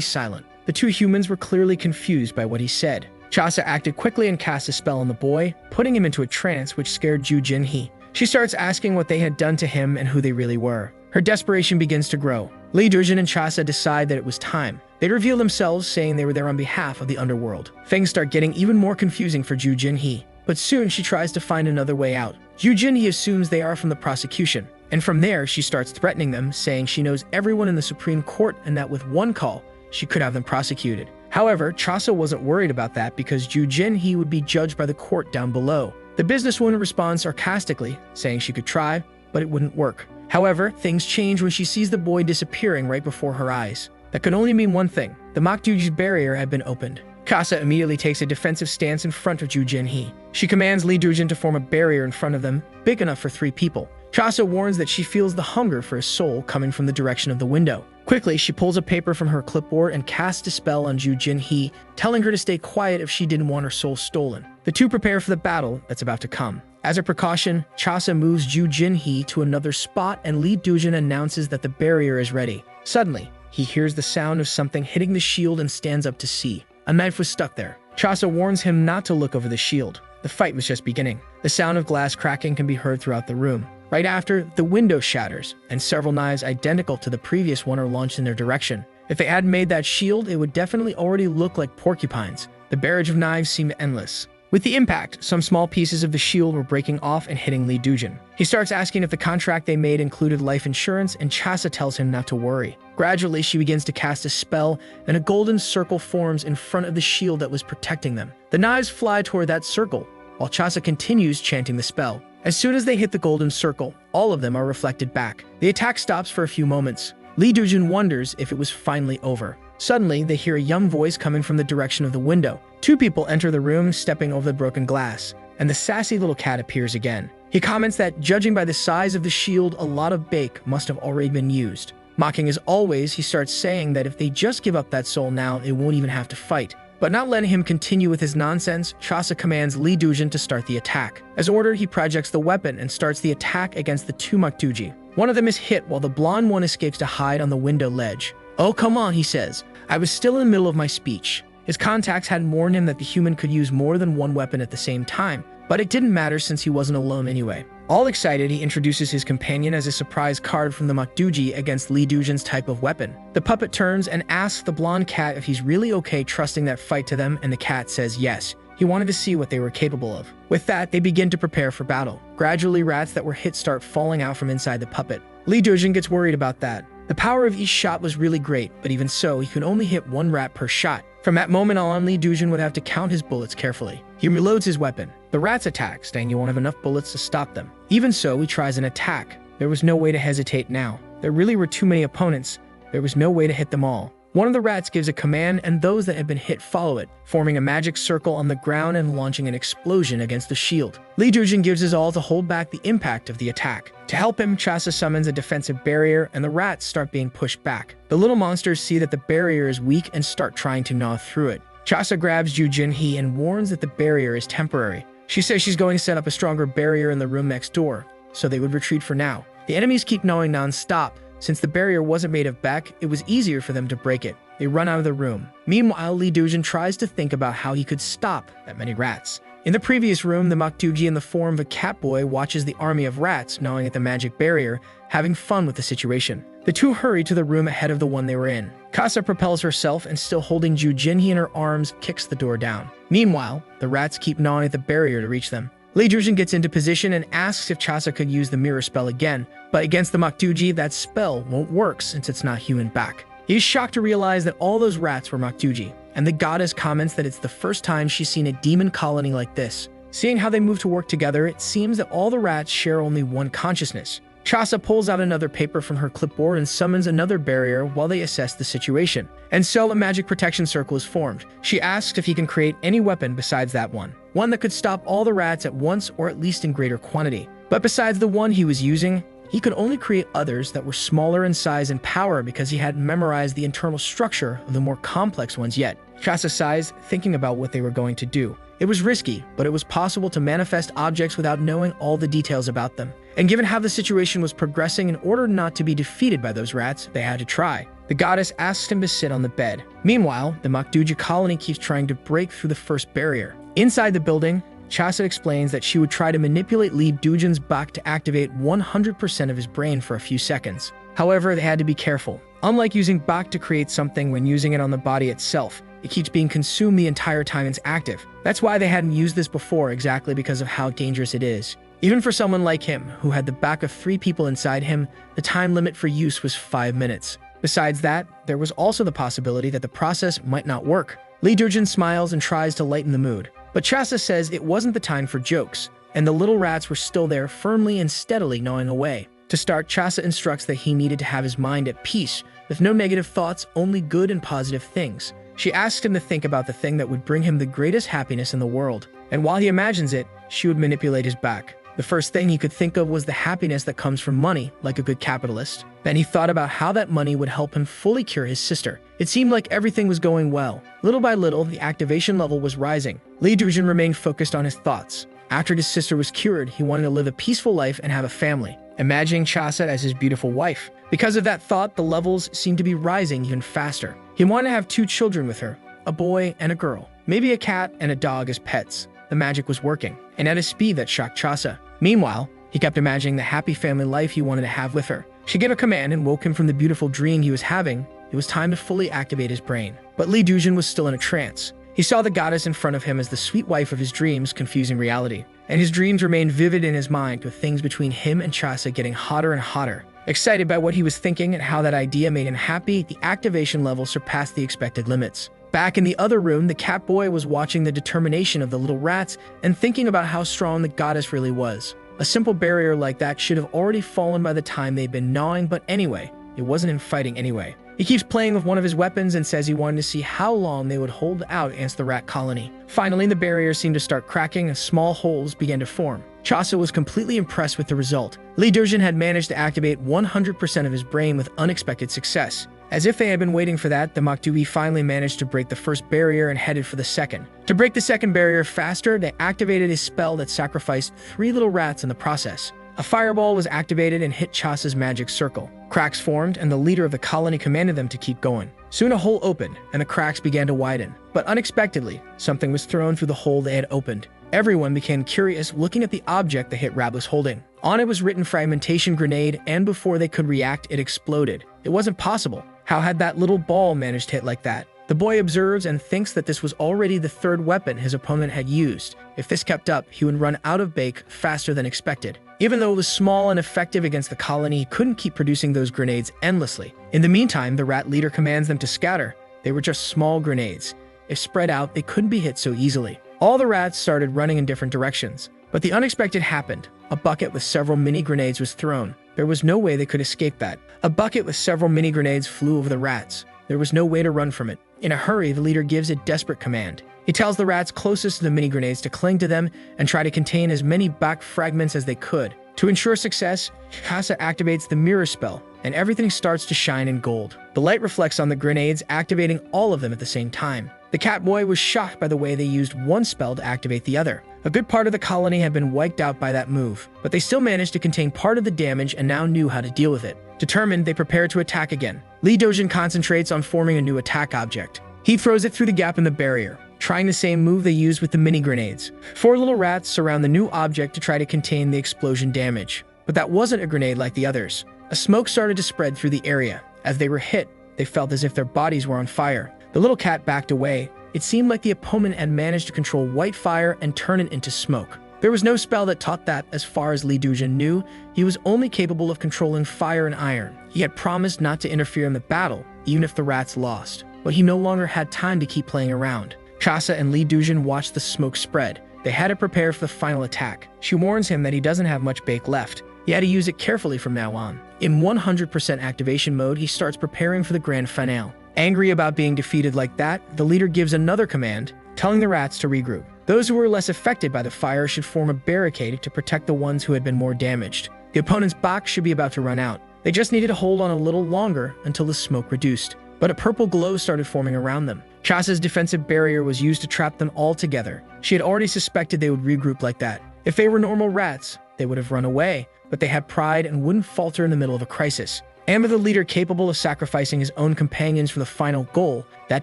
silent. The two humans were clearly confused by what he said. Chasa acted quickly and cast a spell on the boy, putting him into a trance which scared Ju Jinhee. She starts asking what they had done to him and who they really were. Her desperation begins to grow. Lee Dujin and Chasa decide that it was time. They reveal themselves, saying they were there on behalf of the underworld. Things start getting even more confusing for Ju Jinhee, but soon she tries to find another way out. Ju Jinhee assumes they are from the prosecution, and from there she starts threatening them, saying she knows everyone in the Supreme Court and that with one call, she could have them prosecuted. However, Chasa wasn't worried about that because Ju Jinhee would be judged by the court down below. The businesswoman responds sarcastically, saying she could try, but it wouldn't work. However, things change when she sees the boy disappearing right before her eyes. That could only mean one thing. The Makduji's barrier had been opened. Chasa immediately takes a defensive stance in front of Ju Jinhee. She commands Lee Dujin to form a barrier in front of them, big enough for 3 people. Chasa warns that she feels the hunger for a soul coming from the direction of the window. Quickly, she pulls a paper from her clipboard and casts a spell on Ju Jinhee, telling her to stay quiet if she didn't want her soul stolen. The two prepare for the battle that's about to come. As a precaution, Chasa moves Ju Jinhee to another spot and Lee Dujin announces that the barrier is ready. Suddenly, he hears the sound of something hitting the shield and stands up to see. A knife was stuck there. Chasa warns him not to look over the shield. The fight was just beginning. The sound of glass cracking can be heard throughout the room. Right after, the window shatters, and several knives identical to the previous one are launched in their direction. If they hadn't made that shield, it would definitely already look like porcupines. The barrage of knives seemed endless. With the impact, some small pieces of the shield were breaking off and hitting Lee Dujin. He starts asking if the contract they made included life insurance, and Chasa tells him not to worry. Gradually, she begins to cast a spell, and a golden circle forms in front of the shield that was protecting them. The knives fly toward that circle, while Chasa continues chanting the spell. As soon as they hit the golden circle, all of them are reflected back. The attack stops for a few moments. Lee Dujin wonders if it was finally over. Suddenly, they hear a young voice coming from the direction of the window. 2 people enter the room, stepping over the broken glass, and the sassy little cat appears again. He comments that, judging by the size of the shield, a lot of bake must have already been used. Mocking as always, he starts saying that if they just give up that soul now, they won't even have to fight. But not letting him continue with his nonsense, Chasa commands Lee Dujin to start the attack. As ordered, he projects the weapon and starts the attack against the 2 Makduji. One of them is hit while the blonde one escapes to hide on the window ledge. "Oh, come on," he says. I was still in the middle of my speech. His contacts had warned him that the human could use more than one weapon at the same time, but it didn't matter since he wasn't alone anyway. All excited, he introduces his companion as a surprise card from the Makduji against Lee Dujin's type of weapon. The puppet turns and asks the blonde cat if he's really okay trusting that fight to them, and the cat says yes. He wanted to see what they were capable of. With that, they begin to prepare for battle. Gradually, rats that were hit start falling out from inside the puppet. Lee Dujin gets worried about that. The power of each shot was really great, but even so, he could only hit 1 rat per shot. From that moment on, Lee Dujin would have to count his bullets carefully. He reloads his weapon. The rats attack, saying he won't have enough bullets to stop them. Even so, he tries an attack. There was no way to hesitate now. There really were too many opponents. There was no way to hit them all. One of the rats gives a command, and those that had been hit follow it, forming a magic circle on the ground and launching an explosion against the shield. Lee Dujin gives his all to hold back the impact of the attack. To help him, Chasa summons a defensive barrier, and the rats start being pushed back. The little monsters see that the barrier is weak and start trying to gnaw through it. Chasa grabs Ju Jinhee and warns that the barrier is temporary. She says she's going to set up a stronger barrier in the room next door, so they would retreat for now. The enemies keep gnawing non-stop. Since the barrier wasn't made of beck, it was easier for them to break it. They run out of the room. Meanwhile, Lee Dujin tries to think about how he could stop that many rats. In the previous room, the Makduji in the form of a cat boy watches the army of rats gnawing at the magic barrier, having fun with the situation. The two hurry to the room ahead of the one they were in. Chasa propels herself and, still holding Ju Jinhee in her arms, kicks the door down. Meanwhile, the rats keep gnawing at the barrier to reach them. Lee Dujin gets into position and asks if Chasa could use the mirror spell again, but against the Makduji, that spell won't work since it's not human back. He is shocked to realize that all those rats were Makduji, and the goddess comments that it's the first time she's seen a demon colony like this. Seeing how they move to work together, it seems that all the rats share only one consciousness. Chasa pulls out another paper from her clipboard and summons another barrier while they assess the situation. And so a magic protection circle is formed. She asks if he can create any weapon besides that one that could stop all the rats at once or at least in greater quantity. But besides the one he was using, he could only create others that were smaller in size and power because he hadn't memorized the internal structure of the more complex ones yet. Chasa sighs, thinking about what they were going to do. It was risky, but it was possible to manifest objects without knowing all the details about them. And given how the situation was progressing, in order not to be defeated by those rats, they had to try. The goddess asks him to sit on the bed. Meanwhile, the Makduja colony keeps trying to break through the first barrier. Inside the building, Chasa explains that she would try to manipulate Lee Dujin's back to activate 100% of his brain for a few seconds. However, they had to be careful. Unlike using Bak to create something when using it on the body itself, it keeps being consumed the entire time it's active. That's why they hadn't used this before, exactly because of how dangerous it is. Even for someone like him, who had the back of 3 people inside him, the time limit for use was 5 minutes. Besides that, there was also the possibility that the process might not work. Lee Dujin smiles and tries to lighten the mood. But Chasa says it wasn't the time for jokes, and the little rats were still there firmly and steadily gnawing away. To start, Chasa instructs that he needed to have his mind at peace, with no negative thoughts, only good and positive things. She asks him to think about the thing that would bring him the greatest happiness in the world, and while he imagines it, she would manipulate his back. The first thing he could think of was the happiness that comes from money, like a good capitalist. Then he thought about how that money would help him fully cure his sister. It seemed like everything was going well. Little by little, the activation level was rising. Lee Dujin remained focused on his thoughts. After his sister was cured, he wanted to live a peaceful life and have a family, imagining Chasa as his beautiful wife. Because of that thought, the levels seemed to be rising even faster. He wanted to have 2 children with her, a boy and a girl, maybe a cat and a dog as pets. The magic was working, and at a speed that shocked Chasa. Meanwhile, he kept imagining the happy family life he wanted to have with her. She gave a command and woke him from the beautiful dream he was having. It was time to fully activate his brain. But Lee Dujin was still in a trance. He saw the goddess in front of him as the sweet wife of his dreams, confusing reality. And his dreams remained vivid in his mind, with things between him and Chasa getting hotter and hotter. Excited by what he was thinking and how that idea made him happy, the activation level surpassed the expected limits. Back in the other room, the cat boy was watching the determination of the little rats and thinking about how strong the goddess really was. A simple barrier like that should have already fallen by the time they'd been gnawing, but anyway, it wasn't in fighting anyway. He keeps playing with one of his weapons and says he wanted to see how long they would hold out against the rat colony. Finally, the barrier seemed to start cracking and small holes began to form. Chasa was completely impressed with the result. Lee Dujin had managed to activate 100% of his brain with unexpected success. As if they had been waiting for that, the Makdui finally managed to break the first barrier and headed for the second. To break the second barrier faster, they activated a spell that sacrificed 3 little rats in the process. A fireball was activated and hit Chasa's magic circle. Cracks formed, and the leader of the colony commanded them to keep going. Soon a hole opened, and the cracks began to widen. But unexpectedly, something was thrown through the hole they had opened. Everyone became curious, looking at the object the hit Rab was holding. On it was written fragmentation grenade, and before they could react, it exploded. It wasn't possible. How had that little ball managed to hit like that? The boy observes and thinks that this was already the 3rd weapon his opponent had used. If this kept up, he would run out of bake faster than expected. Even though it was small and effective against the colony, he couldn't keep producing those grenades endlessly. In the meantime, the rat leader commands them to scatter. They were just small grenades. If spread out, they couldn't be hit so easily. All the rats started running in different directions. But the unexpected happened. A bucket with several mini grenades was thrown. There was no way they could escape that. A bucket with several mini grenades flew over the rats. There was no way to run from it. In a hurry, the leader gives a desperate command. He tells the rats closest to the mini grenades to cling to them and try to contain as many back fragments as they could. To ensure success, Chasa activates the mirror spell, and everything starts to shine in gold. The light reflects on the grenades, activating all of them at the same time. The cat boy was shocked by the way they used one spell to activate the other. A good part of the colony had been wiped out by that move, but they still managed to contain part of the damage and now knew how to deal with it. Determined, they prepared to attack again. Lee Dojin concentrates on forming a new attack object. He throws it through the gap in the barrier, trying the same move they used with the mini grenades. 4 little rats surround the new object to try to contain the explosion damage. But that wasn't a grenade like the others. A smoke started to spread through the area. As they were hit, they felt as if their bodies were on fire. The little cat backed away. It seemed like the opponent had managed to control white fire and turn it into smoke. There was no spell that taught that. As far as Lee Dujin knew, he was only capable of controlling fire and iron. He had promised not to interfere in the battle, even if the rats lost. But he no longer had time to keep playing around. Chasa and Lee Dujin watched the smoke spread. They had to prepare for the final attack. She warns him that he doesn't have much bake left. He had to use it carefully from now on. In 100% activation mode, he starts preparing for the grand finale. Angry about being defeated like that, the leader gives another command, telling the rats to regroup. Those who were less affected by the fire should form a barricade to protect the ones who had been more damaged. The opponent's box should be about to run out. They just needed to hold on a little longer until the smoke reduced. But a purple glow started forming around them. Chasa's defensive barrier was used to trap them all together. She had already suspected they would regroup like that. If they were normal rats, they would have run away, but they had pride and wouldn't falter in the middle of a crisis. And with a leader capable of sacrificing his own companions for the final goal, that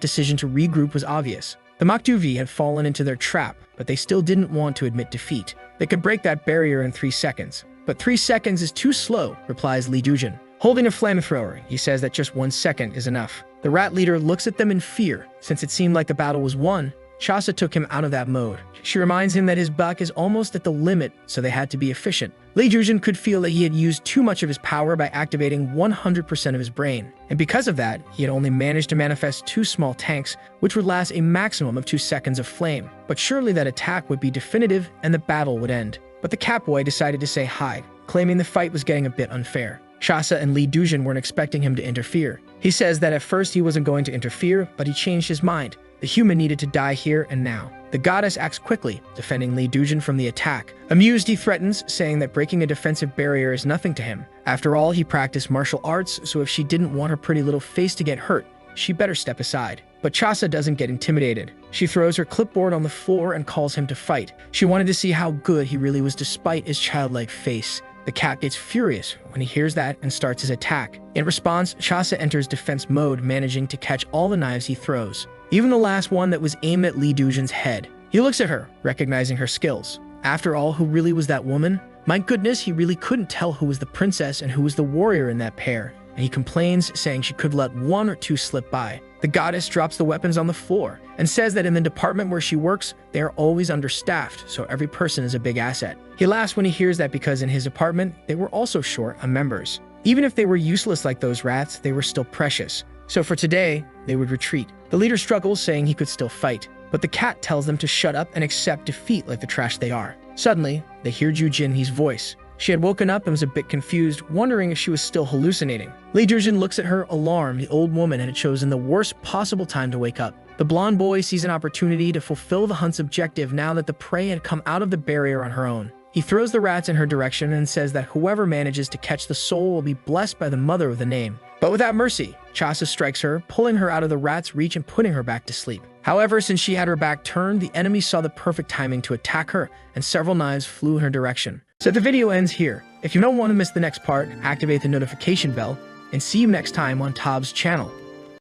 decision to regroup was obvious. The Makduvi had fallen into their trap, but they still didn't want to admit defeat. They could break that barrier in 3 seconds. But 3 seconds is too slow, replies Li Dujin. Holding a flamethrower, he says that just 1 second is enough. The rat leader looks at them in fear. Since it seemed like the battle was won, Chasa took him out of that mode. She reminds him that his buck is almost at the limit, so they had to be efficient. Li Dujin could feel that he had used too much of his power by activating 100% of his brain. And because of that, he had only managed to manifest 2 small tanks, which would last a maximum of 2 seconds of flame. But surely that attack would be definitive and the battle would end. But the Catboy decided to say hi, claiming the fight was getting a bit unfair. Chasa and Li Dujin weren't expecting him to interfere. He says that at first he wasn't going to interfere, but he changed his mind. The human needed to die here and now. The goddess acts quickly, defending Li Dujin from the attack. Amused, he threatens, saying that breaking a defensive barrier is nothing to him. After all, he practiced martial arts, so if she didn't want her pretty little face to get hurt, she better step aside. But Chasa doesn't get intimidated. She throws her clipboard on the floor and calls him to fight. She wanted to see how good he really was despite his childlike face. The cat gets furious when he hears that and starts his attack. In response, Chasa enters defense mode, managing to catch all the knives he throws, even the last one that was aimed at Li Dujin's head. He looks at her, recognizing her skills. After all, who really was that woman? My goodness, he really couldn't tell who was the princess and who was the warrior in that pair. And he complains, saying she could let 1 or 2 slip by. The goddess drops the weapons on the floor and says that in the department where she works, they are always understaffed, so every person is a big asset. He laughs when he hears that because in his apartment, they were also short on members. Even if they were useless like those rats, they were still precious. So for today, they would retreat. The leader struggles, saying he could still fight, but the cat tells them to shut up and accept defeat like the trash they are. Suddenly, they hear Ju Jinhee's voice. She had woken up and was a bit confused, wondering if she was still hallucinating. Li Dujin looks at her, alarmed. The old woman had chosen the worst possible time to wake up. The blonde boy sees an opportunity to fulfill the hunt's objective now that the prey had come out of the barrier on her own. He throws the rats in her direction and says that whoever manages to catch the soul will be blessed by the mother of the name. But without mercy, Chasa strikes her, pulling her out of the rat's reach and putting her back to sleep. However, since she had her back turned, the enemy saw the perfect timing to attack her, and several knives flew in her direction. So the video ends here. If you don't want to miss the next part, activate the notification bell, and see you next time on Tob's channel.